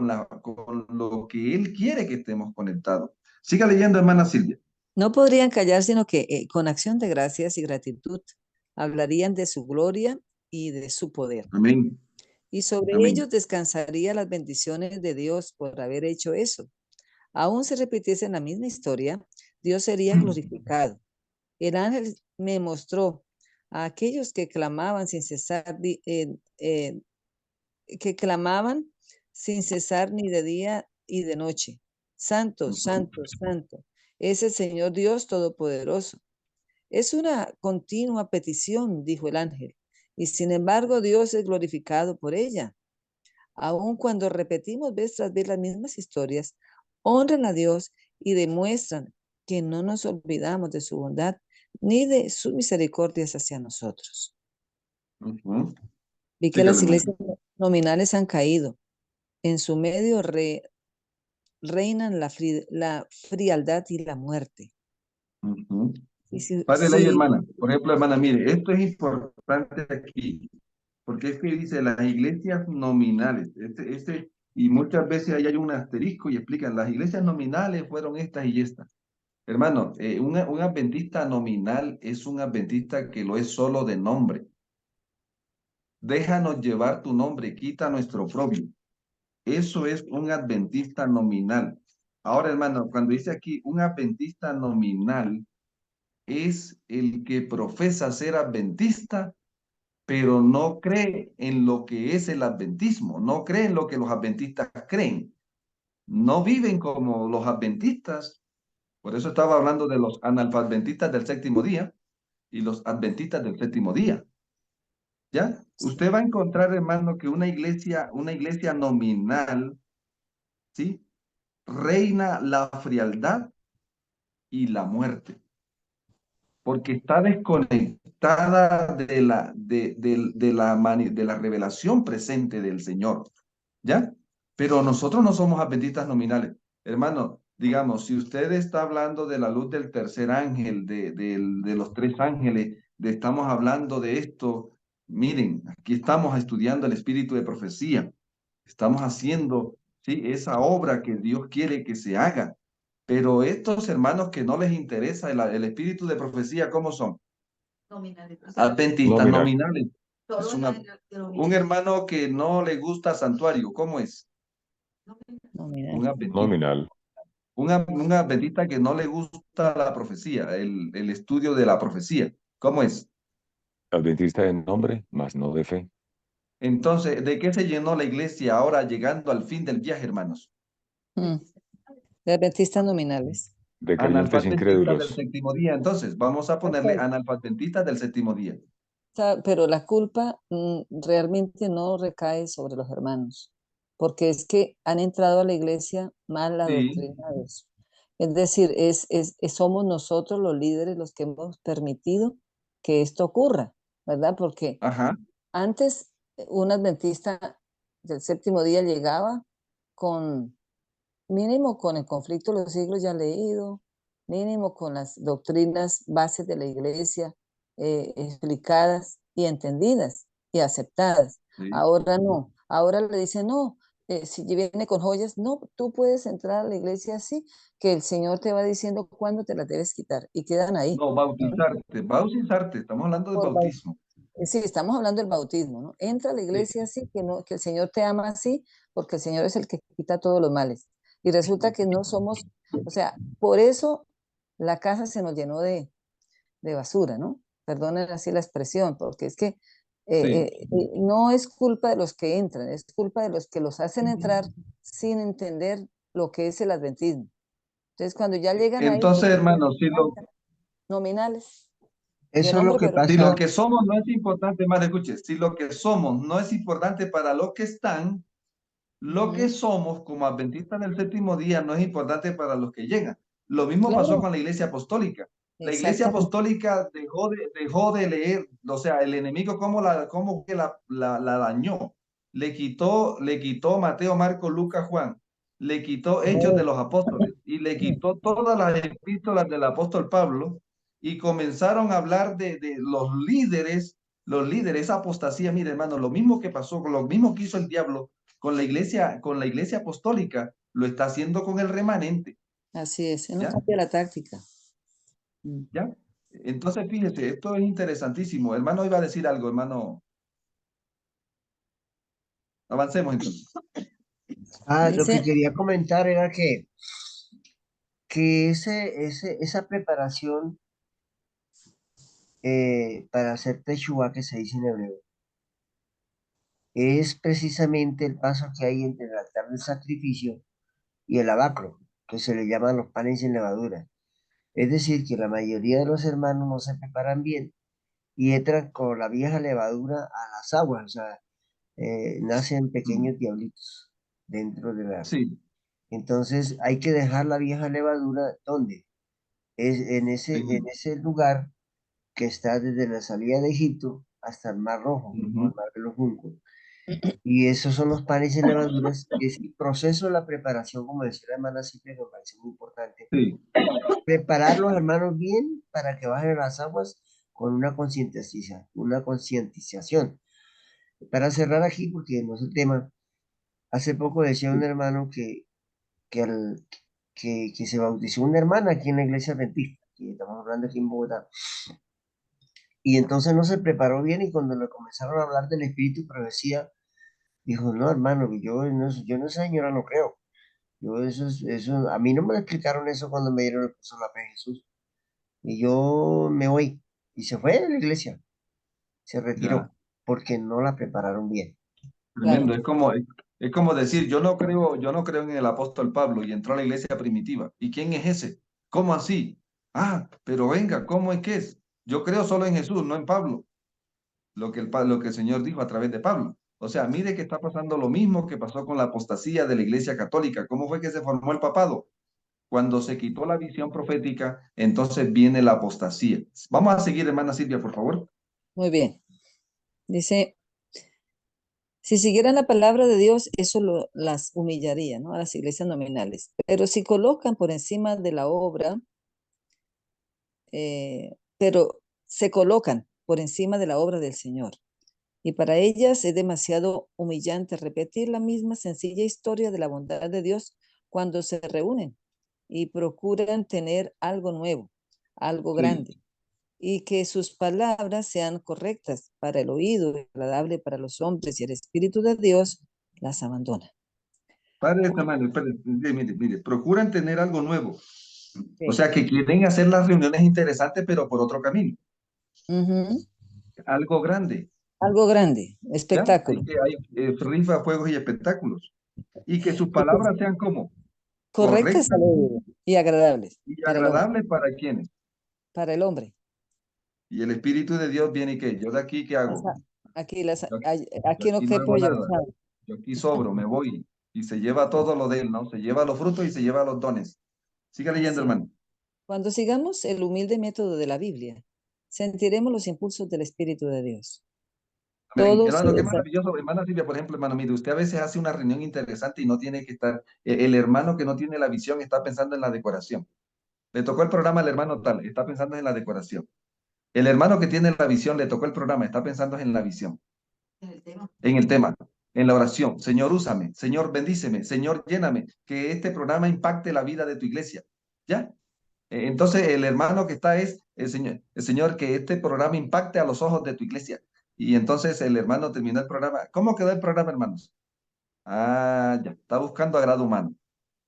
A: lo que Él quiere que estemos conectados. Siga leyendo, hermana Silvia.
B: No podrían callar, sino que con acción de gracias y gratitud hablarían de su gloria y de su poder.
A: Amén.
B: Y sobre
A: Amén.
B: ellos descansaría las bendiciones de Dios por haber hecho eso. Aún se repitiese la misma historia, Dios sería glorificado. El ángel me mostró a aquellos que clamaban sin cesar, que clamaban sin cesar ni de día y de noche. Santo, santo, santo, es el Señor Dios Todopoderoso. Es una continua petición, dijo el ángel, y sin embargo Dios es glorificado por ella. Aun cuando repetimos vez tras vez las mismas historias, honran a Dios y demuestran que no nos olvidamos de su bondad ni de sus misericordias hacia nosotros. Vi que
A: Sígale,
B: las
A: hermano.
B: iglesias nominales han caído. En su medio reinan la frialdad y la muerte. Y
A: Padre ley, hermana. Por ejemplo, hermana, mire, esto es importante aquí, porque es que dice las iglesias nominales. Y muchas veces ahí hay un asterisco y explican, las iglesias nominales fueron estas y estas. Hermano, un adventista nominal es un adventista que lo es solo de nombre. Déjanos llevar tu nombre, quita nuestro propio. Eso es un adventista nominal. Ahora, hermano, cuando dice aquí un adventista nominal, es el que profesa ser adventista, pero no cree en lo que es el adventismo, no cree en lo que los adventistas creen. No viven como los adventistas. Por eso estaba hablando de los analfabetistas del séptimo día y los adventistas del séptimo día. ¿Ya? Usted va a encontrar, hermano, que una iglesia nominal, ¿sí? Reina la frialdad y la muerte. porque está desconectada de la revelación presente del Señor, ¿ya? Pero nosotros no somos adventistas nominales. Hermano, digamos, si usted está hablando de la luz del tercer ángel, de los tres ángeles, estamos hablando de esto, miren, aquí estamos estudiando el espíritu de profecía, estamos haciendo, ¿sí?, esa obra que Dios quiere que se haga. Pero estos hermanos que no les interesa el espíritu de profecía, ¿cómo son?
B: Nominales.
A: Adventistas
C: Nominal.
A: nominales. Es un hermano que no le gusta santuario, ¿cómo es?
B: Nominal.
A: Un adventista.
C: Nominal.
A: Un adventista que no le gusta la profecía, el estudio de la profecía, ¿cómo es?
C: Adventista de nombre, mas no de fe.
A: Entonces, ¿de qué se llenó la iglesia ahora llegando al fin del viaje, hermanos?
B: Mm. De adventistas nominales.
C: De creyentes
A: Analfabetistas del
C: incrédulos.
A: séptimo día. Entonces, vamos a ponerle analfabetistas del séptimo día.
B: Pero la culpa realmente no recae sobre los hermanos, porque es que han entrado a la iglesia mal
A: Sí,
B: adoctrinados. Es decir, somos nosotros los líderes los que hemos permitido que esto ocurra, ¿verdad? Porque
A: ajá,
B: antes un adventista del séptimo día llegaba con mínimo con el conflicto de los siglos ya leído, mínimo con las doctrinas bases de la iglesia explicadas y entendidas y aceptadas.
A: sí.
B: Ahora no, ahora le dicen no, si viene con joyas, no, tú puedes entrar a la iglesia así, que el Señor te va diciendo cuándo te las debes quitar y quedan ahí.
A: No, bautizarte, estamos hablando del
B: Por bau-
A: bautismo.
B: Sí, estamos hablando del bautismo, ¿no? Entra a la
A: Sí.
B: iglesia así, que, no, que el Señor te ama así, porque el Señor es el que quita todos los males. Y resulta que no somos, o sea, por eso la casa se nos llenó de basura, ¿no? Perdonen así la expresión, porque es que
A: Sí.
B: no es culpa de los que entran, es culpa de los que los hacen entrar sin entender lo que es el adventismo. Entonces, cuando ya llegan ahí,
A: Entonces, hermanos,
B: nominales, de
E: Eso es lo
B: nombre,
E: que
B: pero
A: si lo
E: pasa.
A: que somos no es importante, más escuche, si lo que somos no es importante para los que están, lo que
B: ujú,
A: somos como adventistas del séptimo día no es importante para los que llegan. Lo mismo pasó
B: claro,
A: con la iglesia apostólica. La iglesia
B: exactamente.
A: apostólica dejó de leer, o sea, el enemigo cómo que la dañó. Le quitó Mateo, Marco, Lucas, Juan. Le quitó Hechos de
B: Oh,
A: los Apóstoles y le quitó todas las epístolas del apóstol Pablo y comenzaron a hablar de los líderes, esa apostasía. Mire, hermano, lo mismo que pasó, lo mismo que hizo el diablo con la iglesia apostólica, lo está haciendo con el remanente,
B: así es, no
A: ¿ya?
B: cambia la táctica. Mm.
A: ¿Ya? Entonces, fíjese, esto es interesantísimo. Hermano, iba a decir algo, hermano. Avancemos entonces.
E: Lo que
B: Dice,
E: quería comentar era que esa preparación para hacer Teshuvah, que se dice en hebreo, es precisamente el paso que hay entre el altar del sacrificio y el lavacro, que se le llaman los panes sin levadura. Es decir, que la mayoría de los hermanos no se preparan bien y entran con la vieja levadura a las aguas, o sea, nacen pequeños diablitos dentro de la...
A: Sí,
E: Entonces hay que dejar la vieja levadura, ¿dónde? Es en ese lugar que está desde la salida de Egipto hasta el Mar Rojo, o el
A: ujú,
E: Mar de los Juncos. Y esos son los panes y levaduras, que es el proceso de la preparación, como decía la hermana Silvia, que me parece muy importante.
A: sí,
E: Preparar los hermanos bien para que bajen las aguas con una concientización. Para cerrar aquí, porque no es el tema, hace poco decía un hermano que, al- que se bautizó una hermana aquí en la iglesia adventista, que estamos hablando aquí en Bogotá, y entonces no se preparó bien y cuando le comenzaron a hablar del espíritu y profecía, dijo, no, hermano, yo en esa señora no creo. Eso, a mí no me lo explicaron eso cuando me dieron el curso de la fe de Jesús. Y yo me voy. Y se fue de la iglesia, se
A: ya.
E: retiró, porque no la prepararon bien.
B: claro,
A: Tremendo. Es como decir, yo no creo en el apóstol Pablo y entró a la iglesia primitiva. ¿Y quién es ese? ¿Cómo así? Ah, pero venga, ¿cómo es que es? Yo creo solo en Jesús, no en Pablo. Lo que el Señor dijo a través de Pablo. O sea, mire que está pasando lo mismo que pasó con la apostasía de la Iglesia Católica. ¿Cómo fue que se formó el papado? Cuando se quitó la visión profética, entonces viene la apostasía. Vamos a seguir, hermana Silvia, por favor.
B: Muy bien. Dice, si siguieran la palabra de Dios, eso las humillaría, ¿no? A las iglesias nominales. Pero si colocan por encima de la obra, pero se colocan por encima de la obra del Señor. Y para ellas es demasiado humillante repetir la misma sencilla historia de la bondad de Dios cuando se reúnen y procuran tener algo nuevo, algo
A: Sí.
B: grande, y que sus palabras sean correctas para el oído, agradable para los hombres, y el Espíritu de Dios las abandona.
A: Padre, hermano, mire, procuran tener algo nuevo.
B: Sí.
A: O sea, que quieren hacer las reuniones interesantes, pero por otro camino. Algo grande.
B: Algo grande,
A: ¿Ya?
B: espectáculo.
A: Hay rifas, juegos y espectáculos. Y que sus palabras sean como
B: Correctas al oído y agradables
A: y
B: para el hombre.
A: agradables para quienes.
B: Para el hombre.
A: Y el Espíritu de Dios viene y ¿qué? Yo de aquí, ¿qué hago?
B: Aquí,
A: Yo
B: aquí no
A: aquí no
B: quepo
A: hago
B: yo,
A: nada.
B: ¿sabe?
A: Yo aquí sobro, me voy. Y se lleva todo lo de él, ¿no? Se lleva los frutos y se lleva los dones. Siga leyendo,
B: Así.
A: hermano.
B: Cuando sigamos el humilde método de la Biblia, sentiremos los impulsos del Espíritu de Dios.
A: Amén.
B: Todo
A: Hermano, qué maravilloso. Hermana Silvia, por ejemplo, hermano, mire, usted a veces hace una reunión interesante y no tiene que estar. El hermano que no tiene la visión está pensando en la decoración. Le tocó el programa al hermano tal, está pensando en la decoración. El hermano que tiene la visión le tocó el programa, está pensando en la visión. En el tema, en la oración. Señor, úsame. Señor, bendíceme. Señor, lléname. Que este programa impacte la vida de tu iglesia. ¿Ya? Entonces, el hermano que está es el Señor, que este programa impacte a los ojos de tu iglesia. Y entonces el hermano terminó el programa. ¿Cómo quedó el programa, hermanos? Ah, ya, está buscando agrado humano.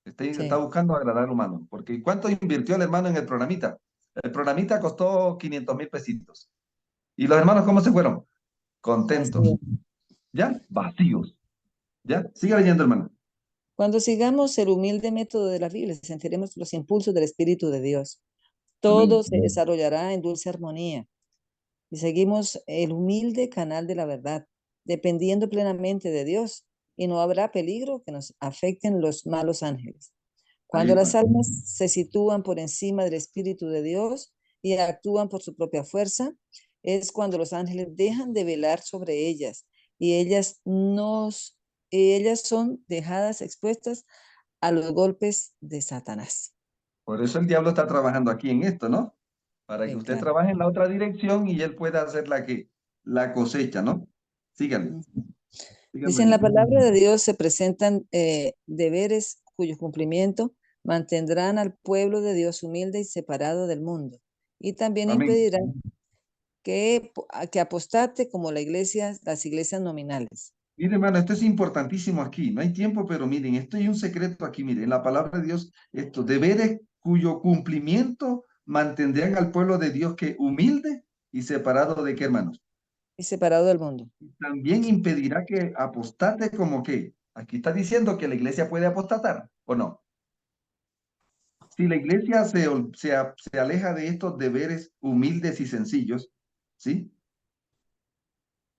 A: Está
B: Sí.
A: buscando agradar al humano. Porque ¿cuánto invirtió el hermano en el programita? El programita costó 500,000 pesitos. ¿Y los hermanos cómo se fueron? Contentos.
B: Así es.
A: ¿Ya? Vacíos. ¿Ya? Sigue leyendo, hermano.
B: Cuando sigamos el humilde método de la Biblia, sentiremos los impulsos del Espíritu de Dios.
A: Amén.
B: Todo se desarrollará en dulce armonía. Y seguimos el humilde canal de la verdad, dependiendo plenamente de Dios, y no habrá peligro que nos afecten los malos ángeles.
A: Ahí
B: Cuando las
A: está.
B: almas se sitúan por encima del Espíritu de Dios y actúan por su propia fuerza, es cuando los ángeles dejan de velar sobre ellas y ellas son dejadas expuestas a los golpes de Satanás.
A: Por eso el diablo está trabajando aquí en esto, ¿no? Para que
B: Sí,
A: usted
B: claro.
A: trabaje en la otra dirección y él pueda hacer la cosecha, ¿no? Síganle.
B: Dice, en la
A: Síganme.
B: palabra de Dios se presentan deberes cuyo cumplimiento mantendrán al pueblo de Dios humilde y separado del mundo. Y también
A: Amén.
B: impedirán que apostate como las iglesias nominales.
A: Mire, hermano, esto es importantísimo aquí. No hay tiempo, pero miren, esto hay un secreto aquí. Miren, en la palabra de Dios, estos deberes cuyo cumplimiento mantendrán al pueblo de Dios que humilde y separado de qué, hermanos.
B: Y separado del mundo.
A: También impedirá que apostate como que. Aquí está diciendo que la iglesia puede apostatar, ¿o no? Si la iglesia se aleja de estos deberes humildes y sencillos, ¿sí?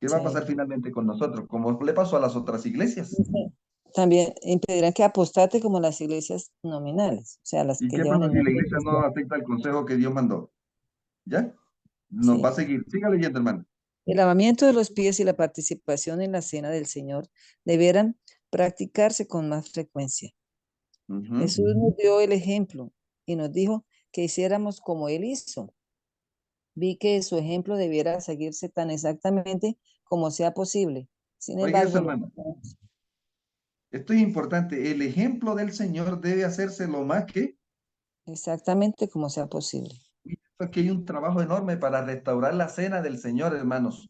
A: ¿Qué va a pasar
B: Sí.
A: finalmente con nosotros? Como le pasó a las otras iglesias.
B: Dice, también impedirán que apostate como las iglesias nominales, o sea, las
A: ¿Y
B: que
A: qué
B: llevan
A: pasa
B: el
A: si la
B: nombre
A: iglesia no
B: cristiano.
A: acepta el consejo que Dios mandó? ¿Ya? Nos va a
B: Sí.
A: seguir. Siga leyendo, hermano.
B: El lavamiento de los pies y la participación en la cena del Señor debieran practicarse con más frecuencia. Jesús nos dio el ejemplo y nos dijo que hiciéramos como Él hizo. Vi que su ejemplo debiera seguirse tan exactamente como sea posible. Sin
A: Oiga eso,
B: embargo,
A: hermano. Esto es importante. El ejemplo del Señor debe hacerse lo más que.
B: exactamente como sea posible.
A: Y aquí hay un trabajo enorme para restaurar la cena del Señor, hermanos.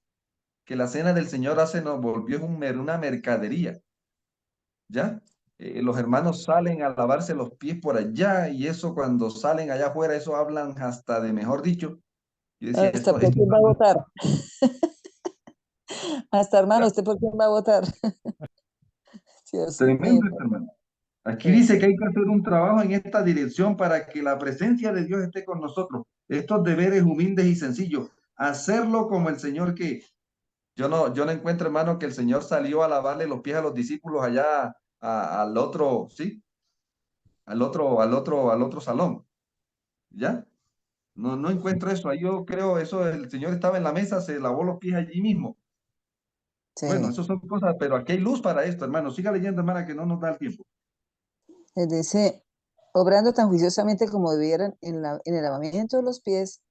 A: Que la cena del Señor hace nos volvió una mercadería. ¿Ya? Los hermanos salen a lavarse los pies por allá y eso cuando salen allá afuera, eso hablan hasta de mejor dicho. Yo decía,
B: Hasta
A: esto
B: por quién va a
A: está mal.
B: votar. Hasta hermano,
A: ¿Ya?
B: ¿usted por quién va a votar? Dios mío.
A: Tremendo esto, hermano. Aquí
B: Sí.
A: dice que hay que hacer un trabajo en esta dirección para que la presencia de Dios esté con nosotros. Estos deberes humildes y sencillos. Hacerlo como el Señor que yo no encuentro, hermano, que el Señor salió a lavarle los pies a los discípulos allá al otro, ¿sí? al otro salón, ¿ya? No encuentro eso. Ahí yo creo eso, el señor estaba en la mesa, se lavó los pies allí mismo. Bueno,
B: Sí.
A: eso son cosas, pero aquí hay luz para esto, hermano. Siga leyendo, hermana, que no nos da el tiempo.
B: Dice, obrando tan juiciosamente como debieran en el lavamiento de los pies,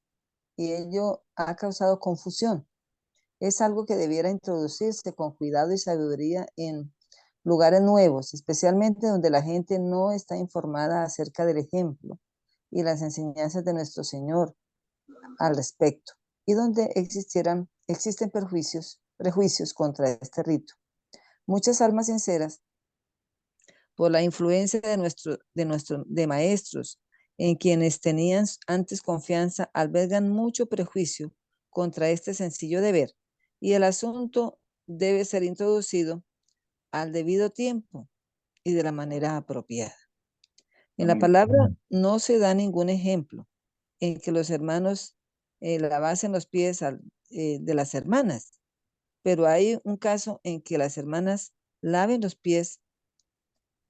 B: y ello ha causado confusión. Es algo que debiera introducirse con cuidado y sabiduría en lugares nuevos, especialmente donde la gente no está informada acerca del ejemplo y las enseñanzas de nuestro Señor al respecto, y donde existen prejuicios contra este rito. Muchas almas sinceras, por la influencia de maestros en quienes tenían antes confianza, albergan mucho prejuicio contra este sencillo deber, y el asunto debe ser introducido al debido tiempo y de la manera apropiada. En la
A: Amén.
B: palabra no se da ningún ejemplo en que los hermanos lavasen los pies de las hermanas, pero hay un caso en que las hermanas laven los pies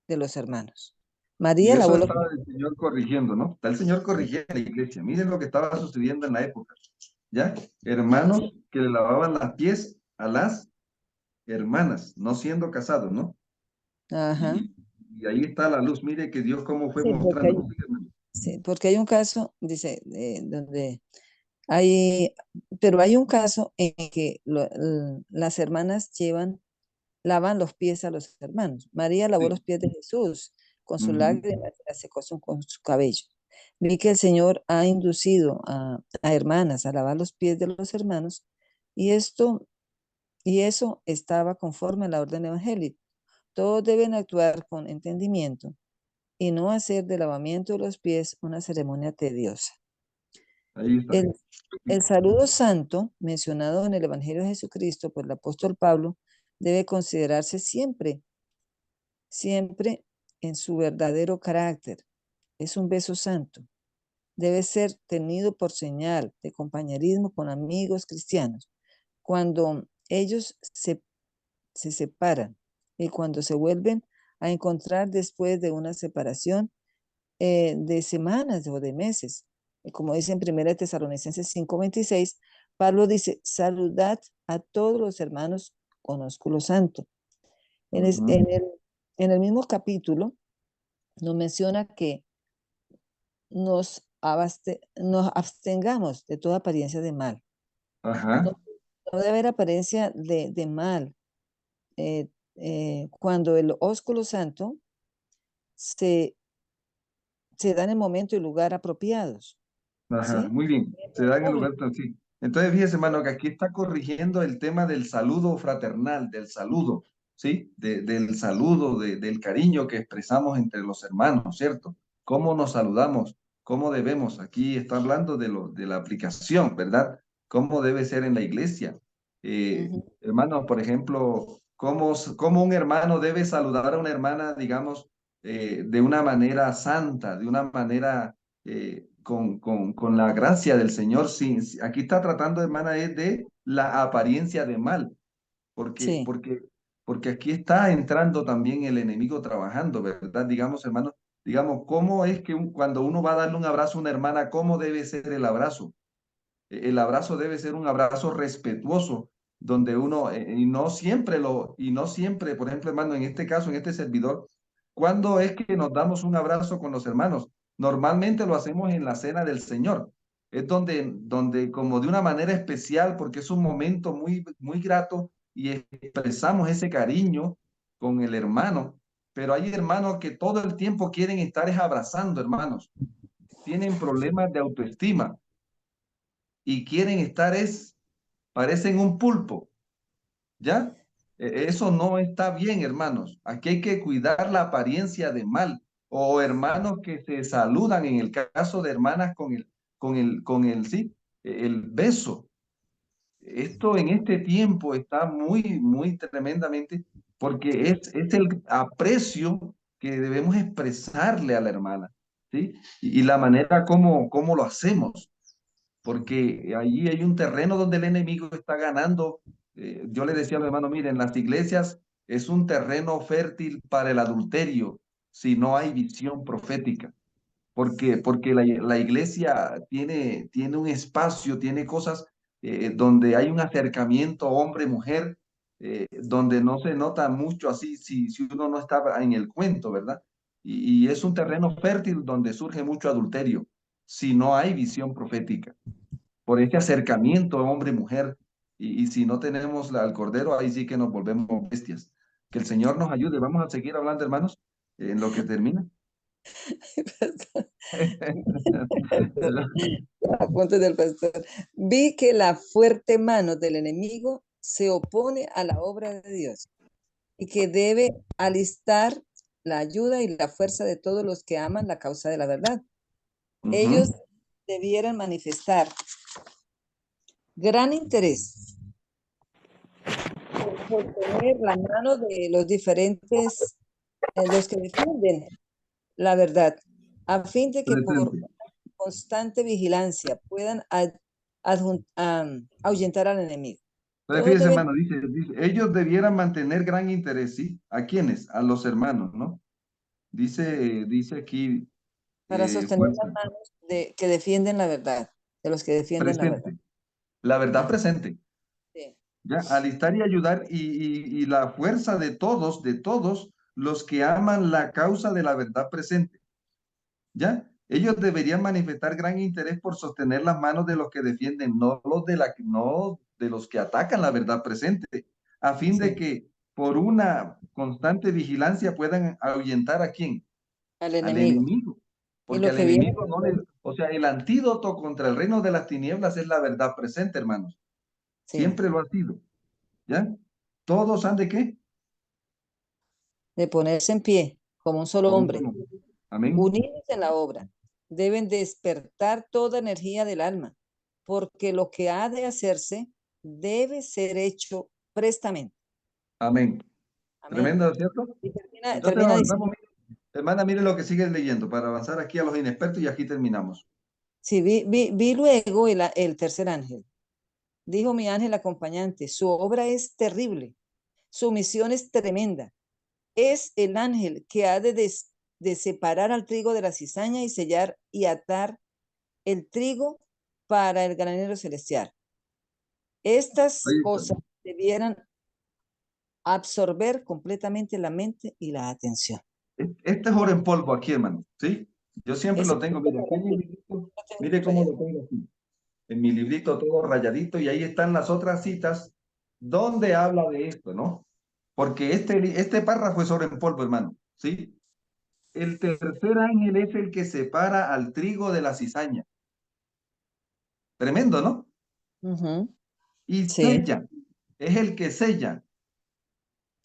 B: de los hermanos.
A: Y
B: María
A: eso
B: lavó los
A: estaba
B: pies.
A: el Señor corrigiendo, ¿no? Está el Señor corrigiendo a la iglesia. Miren lo que estaba sucediendo en la época. ¿Ya? Hermanos que le lavaban los pies a las hermanas, no siendo casados, ¿no?
B: Ajá.
A: Y ahí está la luz. Mire que Dios cómo fue
B: Sí,
A: mostrando. Sigue, hermano.
B: sí, porque hay un caso, dice, donde hay, pero hay un caso en que las hermanas lavan los pies a los hermanos. María lavó los
A: Sí.
B: pies de Jesús con sus
A: Ujú.
B: lágrimas y las secó con su cabello. Vi que el Señor ha inducido a hermanas a lavar los pies de los hermanos, y eso estaba conforme a la orden evangélica. Todos deben actuar con entendimiento y no hacer del lavamiento de los pies una ceremonia tediosa.
A: Ahí está.
B: El saludo santo mencionado en el Evangelio de Jesucristo por el apóstol Pablo debe considerarse siempre en su verdadero carácter. Es un beso santo. Debe ser tenido por señal de compañerismo con amigos cristianos. Cuando ellos se separan y cuando se vuelven a encontrar después de una separación de semanas o de meses. Como dice en 1 Tesalonicenses 5:26, Pablo dice, saludad a todos los hermanos con ósculo santo. En, es-
A: Ujú.
B: en el mismo capítulo nos menciona que nos abstengamos de toda apariencia de mal.
A: Ajá.
B: No, no debe haber apariencia de mal. Cuando el ósculo santo se, se da en el momento y lugar apropiados,
A: Ajá,
B: ¿sí?
A: muy bien. Se
B: En
A: da en el
B: público.
A: lugar tan sí. Entonces, fíjese, hermano, que aquí está corrigiendo el tema del saludo fraternal, del saludo, ¿sí? Del saludo, del cariño que expresamos entre los hermanos, ¿cierto? ¿Cómo nos saludamos? ¿Cómo debemos? Aquí está hablando de la aplicación, ¿verdad? ¿Cómo debe ser en la iglesia?
B: Ujú.
A: Hermano, por ejemplo, ¿cómo un hermano debe saludar a una hermana, digamos, de una manera santa, de una manera con la gracia del Señor? Sí, sí, aquí está tratando, hermana, es de la apariencia de mal, porque,
B: Sí,
A: porque, porque aquí está entrando también el enemigo trabajando, ¿verdad? Digamos, hermano, digamos, ¿cómo es que cuando uno va a darle un abrazo a una hermana, cómo debe ser el abrazo? El abrazo debe ser un abrazo respetuoso, donde uno, y no siempre, por ejemplo, hermano, en este caso, en este servidor, ¿cuándo es que nos damos un abrazo con los hermanos? Normalmente lo hacemos en la cena del Señor. Es donde como de una manera especial, porque es un momento muy grato y expresamos ese cariño con el hermano. Pero hay hermanos que todo el tiempo quieren estar abrazando, hermanos. Tienen problemas de autoestima y quieren estar parecen un pulpo, ¿ya? Eso no está bien, hermanos. Aquí hay que cuidar la apariencia de mal. O hermanos que se saludan, en el caso de hermanas sí, el beso. Esto en este tiempo está muy tremendamente, porque es el aprecio que debemos expresarle a la hermana, ¿sí? Y la manera como lo hacemos, porque allí hay un terreno donde el enemigo está ganando. Yo le decía a los hermanos, miren, las iglesias es un terreno fértil para el adulterio. si no hay visión profética. Porque la iglesia tiene un espacio, tiene cosas donde hay un acercamiento hombre-mujer, donde no se nota mucho así si uno no está en el cuento, ¿verdad? Y es un terreno fértil donde surge mucho adulterio, si no hay visión profética, por este acercamiento hombre-mujer. Y si no tenemos al Cordero, ahí sí que nos volvemos bestias. Que el Señor nos ayude. Vamos a seguir hablando, hermanos, en lo que termina.
B: Apuntes del pastor. Vi que la fuerte mano del enemigo se opone a la obra de Dios y que debe alistar la ayuda y la fuerza de todos los que aman la causa de la verdad. Ellos debieran manifestar gran interés por tener la mano de los diferentes, los que defienden la verdad, a fin de que por
A: Presente.
B: constante vigilancia puedan ahuyentar al enemigo.
A: Entonces,
B: Todos
A: fíjese,
B: deben,
A: hermano, dice, ellos debieran mantener gran interés, ¿sí? ¿A quiénes? A los hermanos, ¿no? Dice aquí,
B: para sostener las
A: fuerza,
B: manos que defienden la verdad, de los que defienden la verdad.
A: presente, la verdad presente,
B: Sí.
A: ¿ya? Alistar y ayudar y la fuerza de todos los que aman la causa de la verdad presente, ¿ya? Ellos deberían manifestar gran interés por sostener las manos de los que defienden, no de los que atacan la verdad presente, a fin de
B: Sí.
A: que por una constante vigilancia puedan ahuyentar ¿a quién?
B: Al
A: Al
B: enemigo.
A: enemigo.
B: Y
A: Porque
B: lo
A: al
B: que viene,
A: enemigo no le, o sea, el antídoto contra el reino de las tinieblas es la verdad presente, hermanos.
B: sí,
A: Siempre lo ha sido, ¿ya? Todos han de qué?
B: de ponerse en pie como un solo
A: Como un
B: hombre,
A: solo. Amén.
B: unidos en la obra. Deben despertar toda energía del alma, porque lo que ha de hacerse debe ser hecho prestamente.
A: Amén.
B: Amén.
A: Tremendo, ¿cierto?
B: Y
A: Entonces
B: termina diciendo,
A: avanzamos. Hermana, mire lo que sigue leyendo para avanzar aquí a los inexpertos y aquí terminamos.
B: sí, vi luego el tercer ángel. Dijo mi ángel acompañante, su obra es terrible, su misión es tremenda. Es el ángel que ha de separar al trigo de la cizaña y sellar y atar el trigo para el granero celestial. Estas
A: Ahí está.
B: cosas debieran absorber completamente la mente y la atención.
A: Este es oro en polvo aquí, hermano. ¿Sí? Yo siempre
B: Ese
A: lo tengo. Mire, aquí en mi librito,
B: lo tengo
A: mire cómo lo
B: subrayado.
A: tengo aquí. En mi librito todo rayadito y ahí están las otras citas donde habla de esto, ¿no? Porque este párrafo es oro en polvo, hermano. ¿Sí? El tercer ángel es el que separa al trigo de la cizaña. Tremendo, ¿no?
B: Ujú,
A: Y
B: sí,
A: sella. Es el que sella.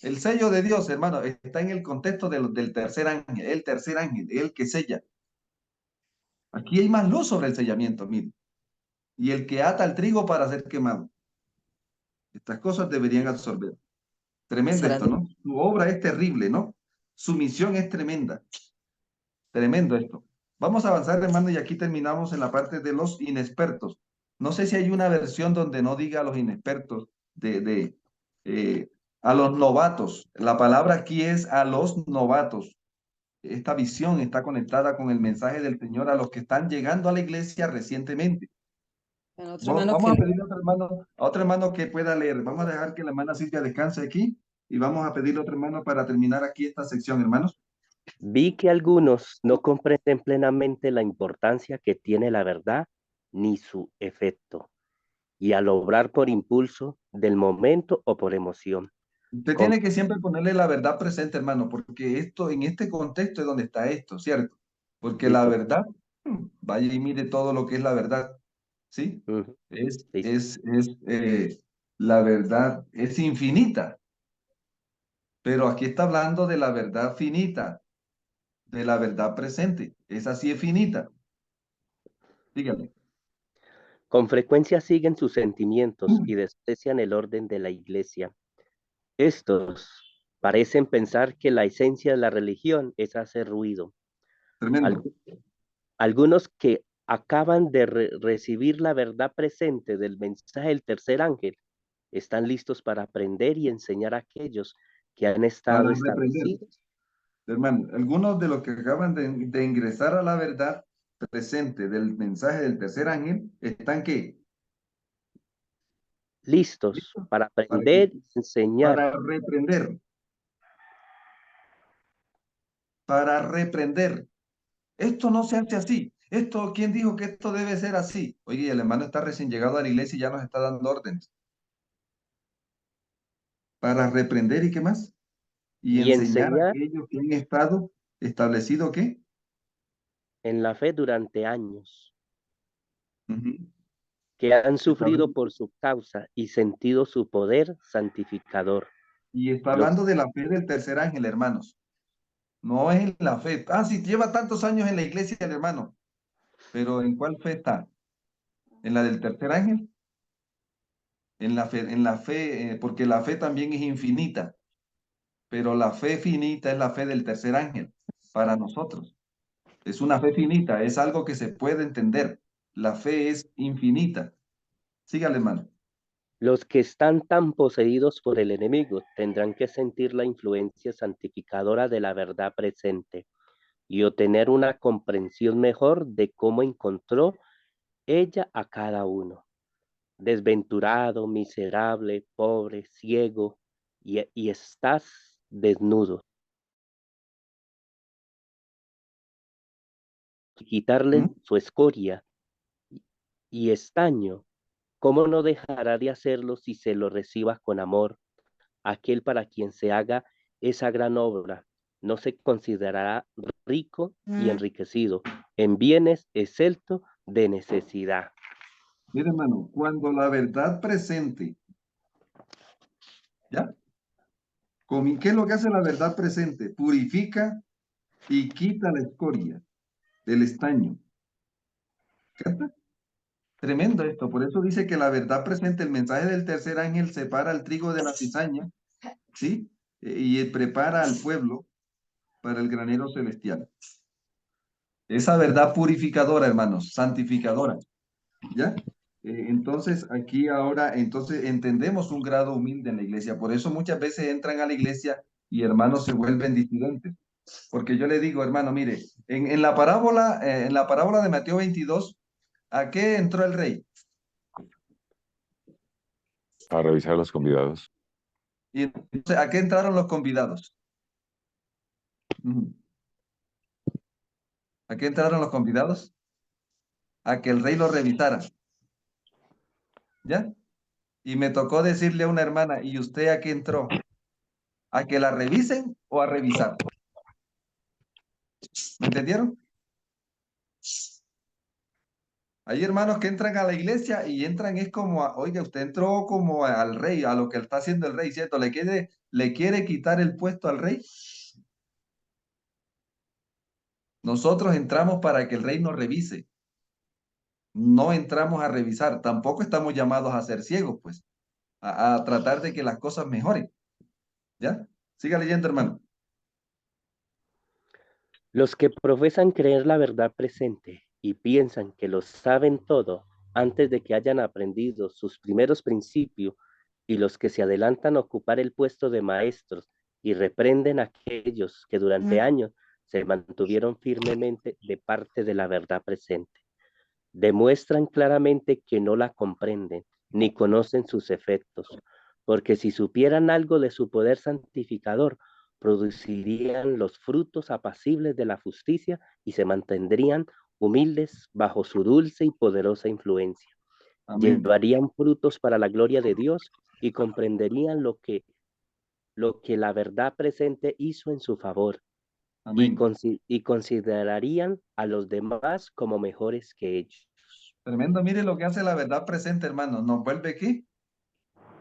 A: El sello de Dios, hermano, está en el contexto del tercer ángel. El tercer ángel, el que sella. Aquí hay más luz sobre el sellamiento, mire. Y el que ata el trigo para ser quemado. Estas cosas deberían absorber. Tremendo
B: será
A: esto, ¿no? Su obra es terrible, ¿no? Su misión es tremenda. Tremendo esto. Vamos a avanzar, hermano, y aquí terminamos en la parte de los inexpertos. No sé si hay una versión donde no diga a los inexpertos, eh, a los novatos. La palabra aquí es a los novatos. Esta visión está conectada con el mensaje del Señor a los que están llegando a la iglesia recientemente.
B: bueno, otro hermano
A: Vamos
B: que
A: a pedirle a otro hermano que pueda leer. Vamos a dejar que la hermana Silvia descanse aquí y vamos a pedirle a otro hermano para terminar aquí esta sección, hermanos.
F: Vi que algunos no comprenden plenamente la importancia que tiene la verdad ni su efecto, y al obrar por impulso del momento o por emoción.
A: Usted
F: Con-
A: tiene que siempre ponerle la verdad presente, hermano, porque esto, en este contexto es donde está esto, ¿cierto? Porque la
F: Listo.
A: verdad, vaya y mire todo lo que es la verdad, ¿sí?
F: Ujú,
A: Es,
F: listo.
A: es, es, la verdad es infinita, pero aquí está hablando de la verdad finita, de la verdad presente. Esa sí es finita. Dígame.
F: Con frecuencia siguen sus sentimientos y desprecian el orden de la iglesia. Estos parecen pensar que la esencia de la religión es hacer ruido.
A: Tremendo.
F: Algu- Algunos que acaban de recibir la verdad presente del mensaje del tercer ángel están listos para aprender y enseñar a aquellos que han
A: Para
F: estado
A: reprender.
F: establecidos
A: Hermano, algunos de los que acaban de ingresar a la verdad presente del mensaje del tercer ángel están ¿qué?
F: Listos para
A: ¿Para qué?
F: aprender y enseñar.
A: Para reprender. Para reprender. Esto no se hace así. Esto, ¿quién dijo que esto debe ser así? Oye, el hermano está recién llegado a la iglesia y ya nos está dando órdenes. Para reprender y qué más. Y
F: Y
A: enseñar a
F: enseñar
A: aquellos que han estado establecido ¿qué?
F: en la fe durante años,
A: Ujú.
F: que han sufrido
A: Establecido.
F: por su causa y sentido su poder santificador.
A: Y está
F: Los
A: hablando de la fe del tercer ángel, hermanos. No es en la fe. Ah, sí, lleva tantos años en la iglesia el hermano. Pero ¿en cuál fe está? ¿En la del tercer ángel? En la fe, porque la fe también es infinita. Pero la fe finita es la fe del tercer ángel para nosotros. Es una fe finita, es algo que se puede entender. La fe es infinita. Sígale, hermano.
F: Los que están tan poseídos por el enemigo tendrán que sentir la influencia santificadora de la verdad presente y obtener una comprensión mejor de cómo encontró ella a cada uno. Desventurado, miserable, pobre, ciego, y estás desnudo. Y quitarles
A: ¿Mm?
F: su escoria y estaño. ¿Cómo no dejará de hacerlo si se lo reciba con amor? Aquel para quien se haga esa gran obra no se considerará rico y enriquecido en bienes excelto de necesidad.
A: Mire, hermano, cuando la verdad presente, ¿ya? ¿Qué es lo que hace la verdad presente? Purifica y quita la escoria del estaño. ¿Capta? Tremendo esto. Por eso dice que la verdad presente, el mensaje del tercer ángel separa el trigo de la cizaña, ¿sí? Y prepara al pueblo para el granero celestial. Esa verdad purificadora, hermanos, santificadora, ¿ya? Entonces, aquí ahora, entonces entendemos un grado humilde en la iglesia. Por eso muchas veces entran a la iglesia y hermanos se vuelven disidentes. Porque yo le digo, hermano, mire, en la parábola de Mateo 22, ¿a qué entró el rey?
C: A revisar a los convidados.
A: Y entonces, ¿a qué entraron los convidados? Ujú. ¿A qué entraron los convidados? A que el rey lo revisara, ¿ya? Y me tocó decirle a una hermana, ¿y usted a qué entró? ¿A que la revisen o a revisar? ¿Me entendieron? Hay hermanos que entran a la iglesia y entran es como, oiga, usted entró como al rey, a lo que está haciendo el rey, ¿cierto? Le quiere quitar el puesto al rey. Nosotros entramos para que el rey nos revise. No entramos a revisar. Tampoco estamos llamados a ser ciegos, pues, a tratar de que las cosas mejoren. ¿Ya? Siga leyendo, hermano.
F: Los que profesan creer la verdad presente y piensan que lo saben todo antes de que hayan aprendido sus primeros principios, y los que se adelantan a ocupar el puesto de maestros y reprenden a aquellos que durante años se mantuvieron firmemente de parte de la verdad presente, demuestran claramente que no la comprenden ni conocen sus efectos, porque si supieran algo de su poder santificador, producirían los frutos apacibles de la justicia y se mantendrían humildes bajo su dulce y poderosa influencia.
A: Amén.
F: Llevarían frutos para la gloria de Dios y comprenderían lo que la verdad presente hizo en su favor y,
A: Amén.
F: y considerarían a los demás como mejores que ellos.
A: Tremendo, mire lo que hace la verdad presente, hermano. ¿Nos vuelve qué?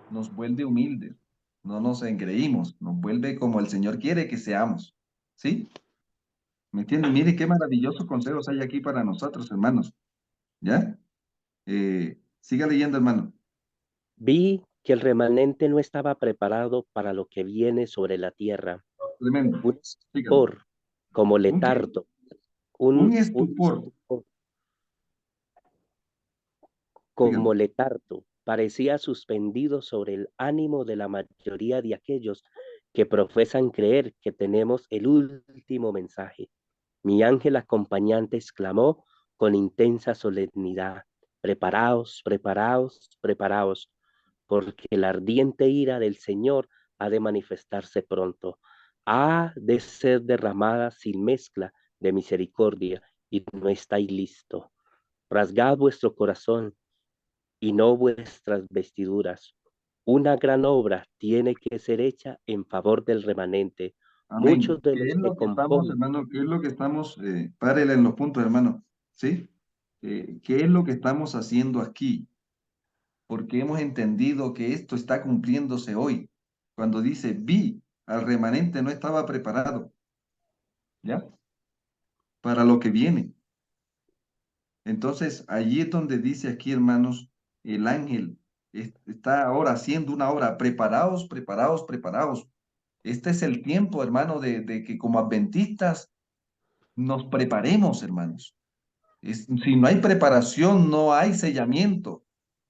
A: Nos vuelve humildes. No nos engreímos. Nos vuelve como el Señor quiere que seamos. ¿Sí? ¿Me entienden? Mire qué maravillosos consejos hay aquí para nosotros, hermanos. ¿Ya? Siga leyendo, hermano.
F: Vi que el remanente no estaba preparado para lo que viene sobre la tierra.
A: Tremendo.
F: Un
A: Sígalo.
F: estupor como
A: ¿Un qué?
F: letardo,
A: Un
F: un
A: estupor.
F: estupor
A: Sígalo.
F: como letardo parecía suspendido sobre el ánimo de la mayoría de aquellos que profesan creer que tenemos el último mensaje. Mi ángel acompañante exclamó con intensa solemnidad: preparaos, preparaos, preparaos, porque la ardiente ira del Señor ha de manifestarse pronto. Ha de ser derramada sin mezcla de misericordia, y no estáis listos. Rasgad vuestro corazón y no vuestras vestiduras. Una gran obra tiene que ser hecha en favor del remanente.
A: Amén.
F: Muchos de
A: ¿Qué
F: los
A: es
F: que
A: lo que estamos,
F: componen,
A: hermano? ¿Qué es lo que estamos? Párele en los puntos, hermano. ¿Sí? ¿Qué es lo que estamos haciendo aquí? Porque hemos entendido que esto está cumpliéndose hoy. Cuando dice vi al remanente no estaba preparado, ¿ya? Para lo que viene. Entonces, allí es donde dice aquí, hermanos, el ángel está ahora haciendo una obra. Preparaos, preparaos, preparaos. Este es el tiempo, hermano, de que como adventistas nos preparemos, hermanos. Si no hay preparación, no hay sellamiento,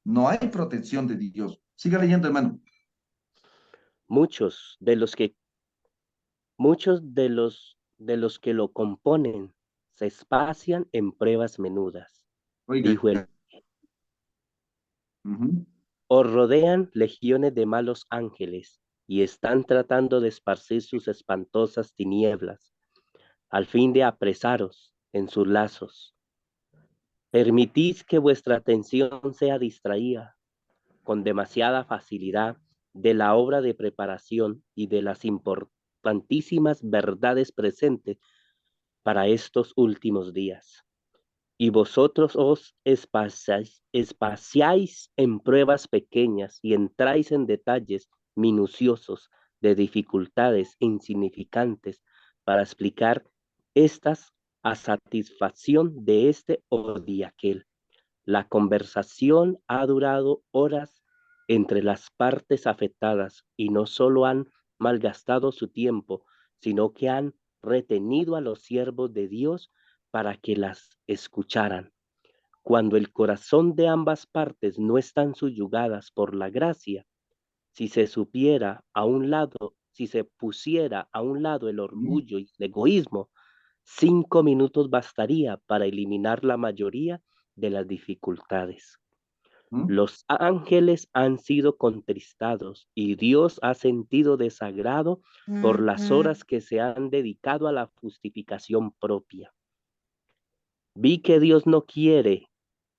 A: no hay protección de Dios. Siga leyendo, hermano.
F: muchos de los que lo componen se espacian en pruebas menudas.
A: Oiga,
F: Dijo él,
A: ujú,
F: os rodean legiones de malos ángeles y están tratando de esparcir sus espantosas tinieblas, al fin de apresaros en sus lazos. Permitís que vuestra atención sea distraída con demasiada facilidad de la obra de preparación y de las importantísimas verdades presentes para estos últimos días. Y vosotros os espaciáis en pruebas pequeñas y entráis en detalles minuciosos de dificultades insignificantes para explicar estas a satisfacción de este o de aquel. La conversación ha durado horas entre las partes afectadas y no solo han malgastado su tiempo, sino que han retenido a los siervos de Dios para que las escucharan. Cuando el corazón de ambas partes no están subyugadas por la gracia, si se pusiera a un lado el
A: ujú,
F: orgullo y el egoísmo, 5 minutos bastaría para eliminar la mayoría de las dificultades.
A: ujú,
F: Los ángeles han sido contristados y Dios ha sentido desagrado por las horas que se han dedicado a la justificación propia. Vi que Dios no quiere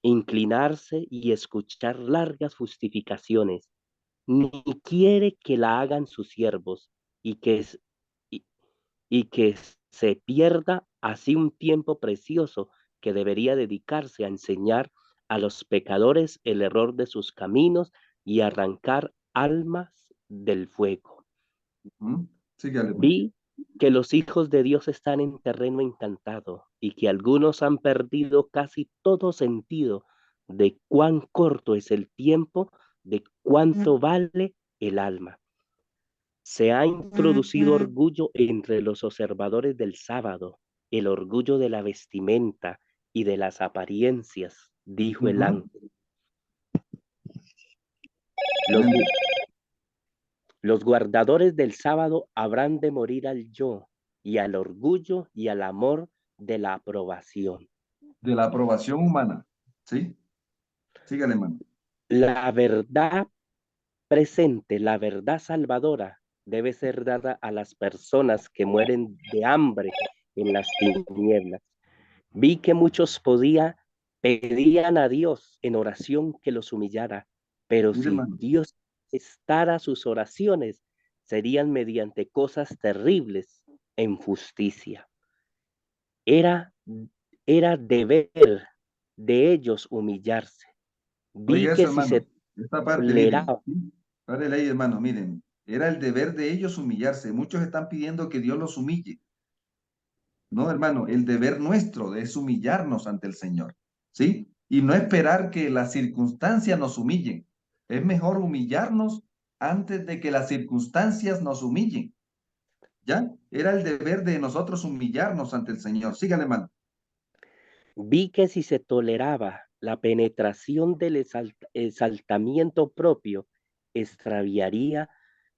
F: inclinarse y escuchar largas justificaciones, ni quiere que la hagan sus siervos y y, y que se pierda así un tiempo precioso que debería dedicarse a enseñar a los pecadores el error de sus caminos y arrancar almas del fuego.
A: ujú. Sígale, pues.
F: Vi que los hijos de Dios están en terreno encantado y que algunos han perdido casi todo sentido de cuán corto es el tiempo, de cuánto vale el alma. Se ha introducido orgullo entre los observadores del sábado, el orgullo de la vestimenta y de las apariencias, dijo el
A: Ujú.
F: ángel. Los, los guardadores del sábado habrán de morir al yo y al orgullo y al amor de la aprobación.
A: De la aprobación humana. ¿Sí? Sígale, hermano.
F: La verdad presente, la verdad salvadora, debe ser dada a las personas que mueren de hambre en las tinieblas. Vi que muchos pedían a Dios en oración que los humillara, pero
A: Mire,
F: si
A: hermano.
F: Dios contestara sus oraciones, serían mediante cosas terribles en justicia. Era, era deber de ellos humillarse. Vi
A: Oiga eso,
F: que si
A: hermano.
F: se
A: Esta parte, miren.
F: toleraba,
A: ¿Sí? Párele ahí, hermano. Miren. Era el deber de ellos humillarse. Muchos están pidiendo que Dios los humille. No, hermano, el deber nuestro es humillarnos ante el Señor, ¿sí? Y no esperar que las circunstancias nos humillen. Es mejor humillarnos antes de que las circunstancias nos humillen, ¿ya? Era el deber de nosotros humillarnos ante el Señor. Sígale, hermano.
F: vi que si se toleraba la penetración del exaltamiento propio, extraviaría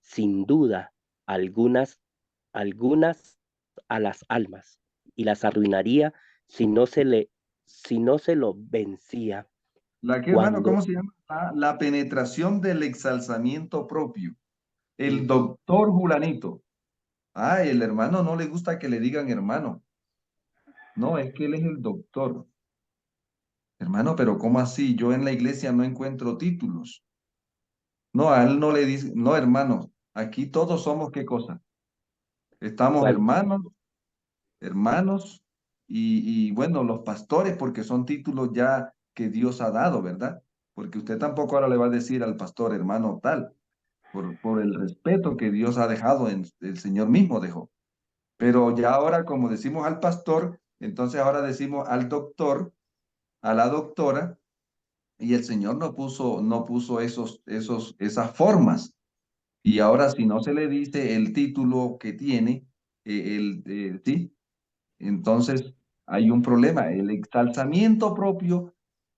F: sin duda algunas a las almas y las arruinaría si no se lo vencía.
A: ¿La qué, hermano?
F: Cuando
A: ¿Cómo se llama? La penetración del exalzamiento propio. El
F: Ujú.
A: doctor Julanito. El hermano no le gusta que le digan hermano. No, es que él es el doctor. Hermano, pero ¿cómo así? Yo en la iglesia no encuentro títulos. No, a él no le dice, no, hermano, aquí todos somos qué cosa. Estamos
F: cuan-
A: hermanos y bueno, los pastores, porque son títulos ya que Dios ha dado, ¿verdad? Porque usted tampoco ahora le va a decir al pastor hermano tal, por el respeto que Dios ha dejado, el Señor mismo dejó. Pero ya ahora, como decimos al pastor, entonces ahora decimos al doctor, a la doctora, y el Señor no puso esas formas. Y ahora si no se le dice el título que tiene, sí, entonces hay un problema. El exalzamiento propio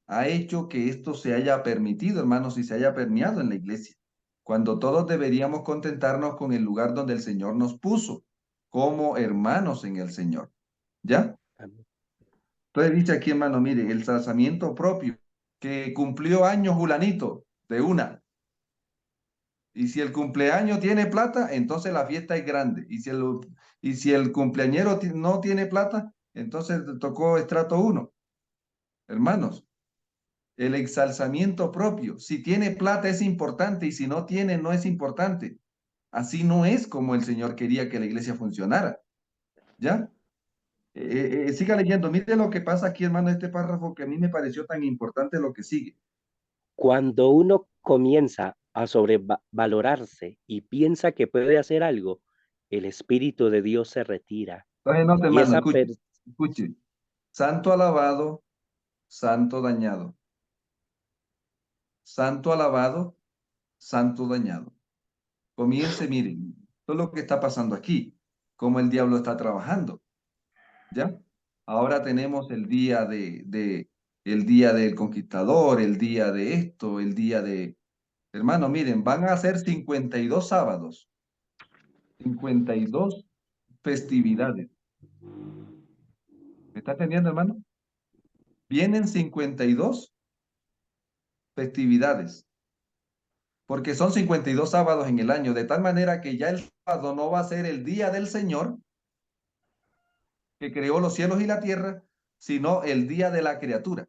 A: ha hecho que esto se haya permitido, hermanos, y se haya permeado en la iglesia, cuando todos deberíamos contentarnos con el lugar donde el Señor nos puso, como hermanos en el Señor. ¿Ya? Entonces dice aquí, hermano, mire, el exalzamiento propio, que cumplió años Julanito, de una. Y si el cumpleaños tiene plata, entonces la fiesta es grande. Y si el cumpleañero no tiene plata, entonces tocó estrato 1. Hermanos, el exalzamiento propio. Si tiene plata es importante y si no tiene no es importante. Así no es como el Señor quería que la iglesia funcionara. ¿Ya? Siga leyendo. Mire lo que pasa aquí, hermano, este párrafo que a mí me pareció tan importante lo que sigue.
F: Cuando uno comienza a sobrevalorarse y piensa que puede hacer algo, el Espíritu de Dios se retira
A: Entonces, no,
F: y
A: hermano,
F: esa
A: escuche, escuche. Santo alabado, santo dañado. Santo alabado, santo dañado. Comience, miren, todo lo que está pasando aquí, cómo el diablo está trabajando, ¿ya? Ahora tenemos el día del conquistador, el día de esto, el día de... Hermano, miren, van a ser 52 sábados, 52 festividades. ¿Me está entendiendo, hermano? Vienen 52 festividades, porque son 52 sábados en el año, de tal manera que ya el sábado no va a ser el día del Señor, que creó los cielos y la tierra, sino el día de la criatura.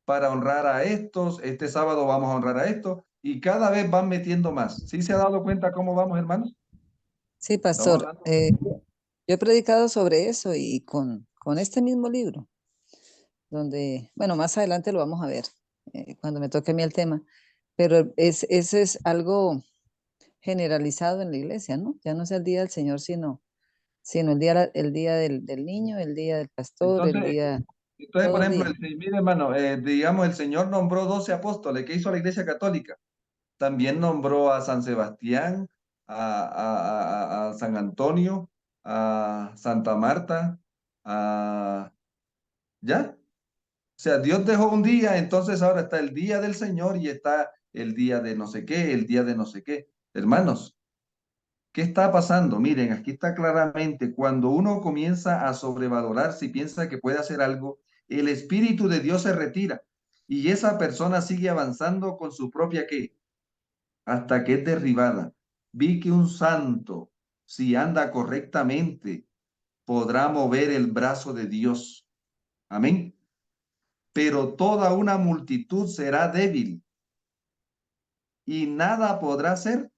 A: Para honrar a estos, este sábado vamos a honrar a estos, y cada vez van metiendo más. ¿Sí se ha dado cuenta cómo vamos, hermanos?
B: Sí,
A: Estamos
B: pastor.
A: hablando.
B: Yo he predicado sobre eso y con este mismo libro, donde, bueno, más adelante lo vamos a ver, cuando me toque a mí el tema, pero ese es algo generalizado en la iglesia, ¿no? Ya no es el día del Señor, sino el día del niño, el día del pastor, el
A: Entonces,
B: día,
A: por
B: todo el
A: ejemplo,
B: día.
A: mire, hermano, digamos, el Señor nombró 12 apóstoles. ¿Qué hizo la Iglesia Católica? También nombró a San Sebastián, a San Antonio, a Santa Marta, ¿ya? O sea, Dios dejó un día, entonces ahora está el día del Señor y está el día de no sé qué, el día de no sé qué. Hermanos, ¿qué está pasando? Miren, aquí está claramente, cuando uno comienza a sobrevalorarse y piensa que puede hacer algo, el Espíritu de Dios se retira y esa persona sigue avanzando con su propia qué, hasta que es derribada. Vi que un santo, si anda correctamente, podrá mover el brazo de Dios. Amén. Pero toda una multitud será débil y nada podrá hacer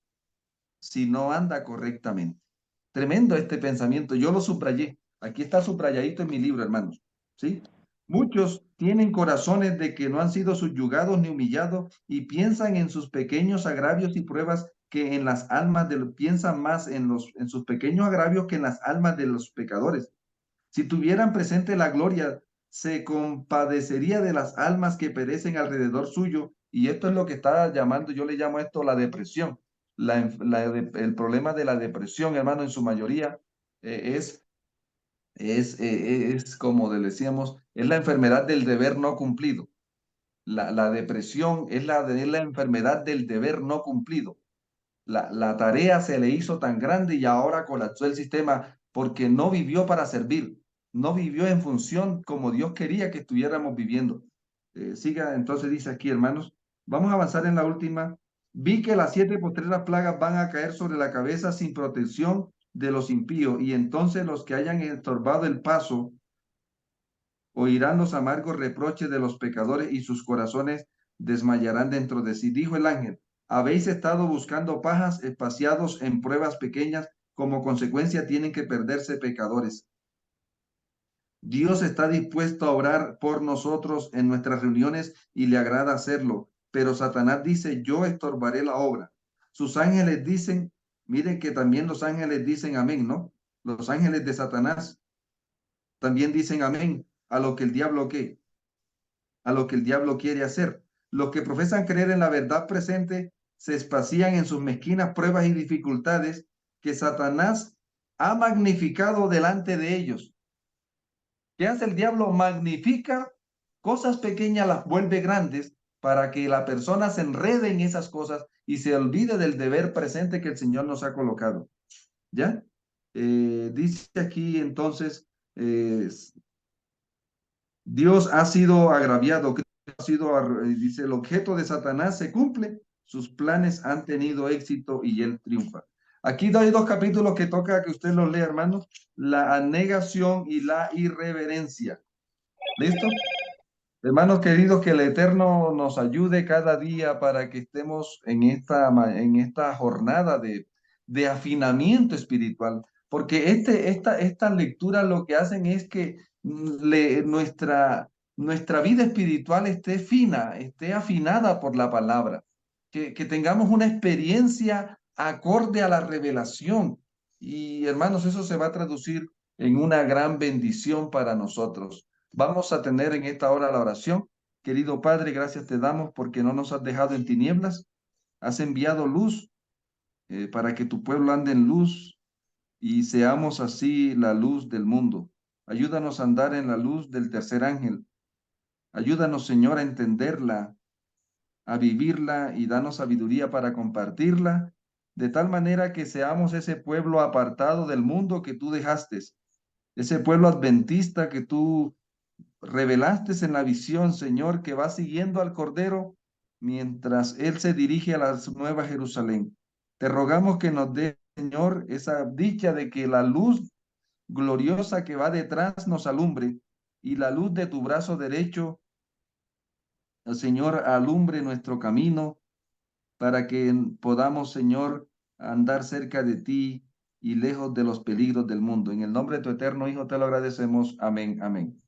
A: si no anda correctamente. Tremendo este pensamiento. Yo lo subrayé. Aquí está subrayadito en mi libro, hermanos. ¿Sí? Muchos tienen corazones de que no han sido subyugados ni humillados y piensan en sus pequeños agravios y pruebas que en las almas de los, piensan más en sus pequeños agravios que en las almas de los pecadores. Si tuvieran presente la gloria, se compadecería de las almas que perecen alrededor suyo. Y esto es lo que está llamando, yo le llamo esto la depresión. El problema de la depresión, hermano, en su mayoría es como decíamos, es la enfermedad del deber no cumplido. La depresión es la enfermedad del deber no cumplido. La tarea se le hizo tan grande y ahora colapsó el sistema porque no vivió para servir, no vivió en función como Dios quería que estuviéramos viviendo. Siga, entonces dice aquí, hermanos, vamos a avanzar en la última. Vi que las 7 postreras plagas van a caer sobre la cabeza sin protección de los impíos, y entonces los que hayan estorbado el paso oirán los amargos reproches de los pecadores y sus corazones desmayarán dentro de sí. Dijo el ángel, habéis estado buscando pajas espaciados en pruebas pequeñas, como consecuencia tienen que perderse pecadores. Dios está dispuesto a orar por nosotros en nuestras reuniones y le agrada hacerlo, pero Satanás dice, yo estorbaré la obra. Sus ángeles dicen, miren que también los ángeles dicen amén, ¿no? Los ángeles de Satanás también dicen amén a lo que el diablo ¿qué? A lo que el diablo quiere hacer. Los que profesan creer en la verdad presente se espacían en sus mezquinas pruebas y dificultades que Satanás ha magnificado delante de ellos. ¿Qué hace el diablo? Magnifica cosas pequeñas, las vuelve grandes para que la persona se enrede en esas cosas y se olvide del deber presente que el Señor nos ha colocado. ¿Ya? Dice aquí entonces, Dios ha sido agraviado, ha sido, dice, el objeto de Satanás se cumple, sus planes han tenido éxito y él triunfa. Aquí hay 2 capítulos que toca que usted los lea, hermanos, la negación y la irreverencia. ¿Listo? Hermanos queridos, que el Eterno nos ayude cada día para que estemos en esta jornada de afinamiento espiritual, porque esta lectura lo que hacen es que nuestra vida espiritual esté fina, esté afinada por la palabra, que tengamos una experiencia acorde a la revelación. Y hermanos, eso se va a traducir en una gran bendición para nosotros. Vamos a tener en esta hora la oración. Querido Padre, gracias te damos porque no nos has dejado en tinieblas. Has enviado luz para que tu pueblo ande en luz y seamos así la luz del mundo. Ayúdanos a andar en la luz del tercer ángel. Ayúdanos, Señor, a entenderla, a vivirla y danos sabiduría para compartirla, de tal manera que seamos ese pueblo apartado del mundo que tú dejaste, ese pueblo adventista que tú revelaste en la visión, Señor, que va siguiendo al Cordero mientras Él se dirige a la Nueva Jerusalén. Te rogamos que nos dé, Señor, esa dicha de que la luz gloriosa que va detrás nos alumbre y la luz de tu brazo derecho, Señor, alumbre nuestro camino para que podamos, Señor, andar cerca de ti y lejos de los peligros del mundo. En el nombre de tu eterno Hijo te lo agradecemos. Amén, amén.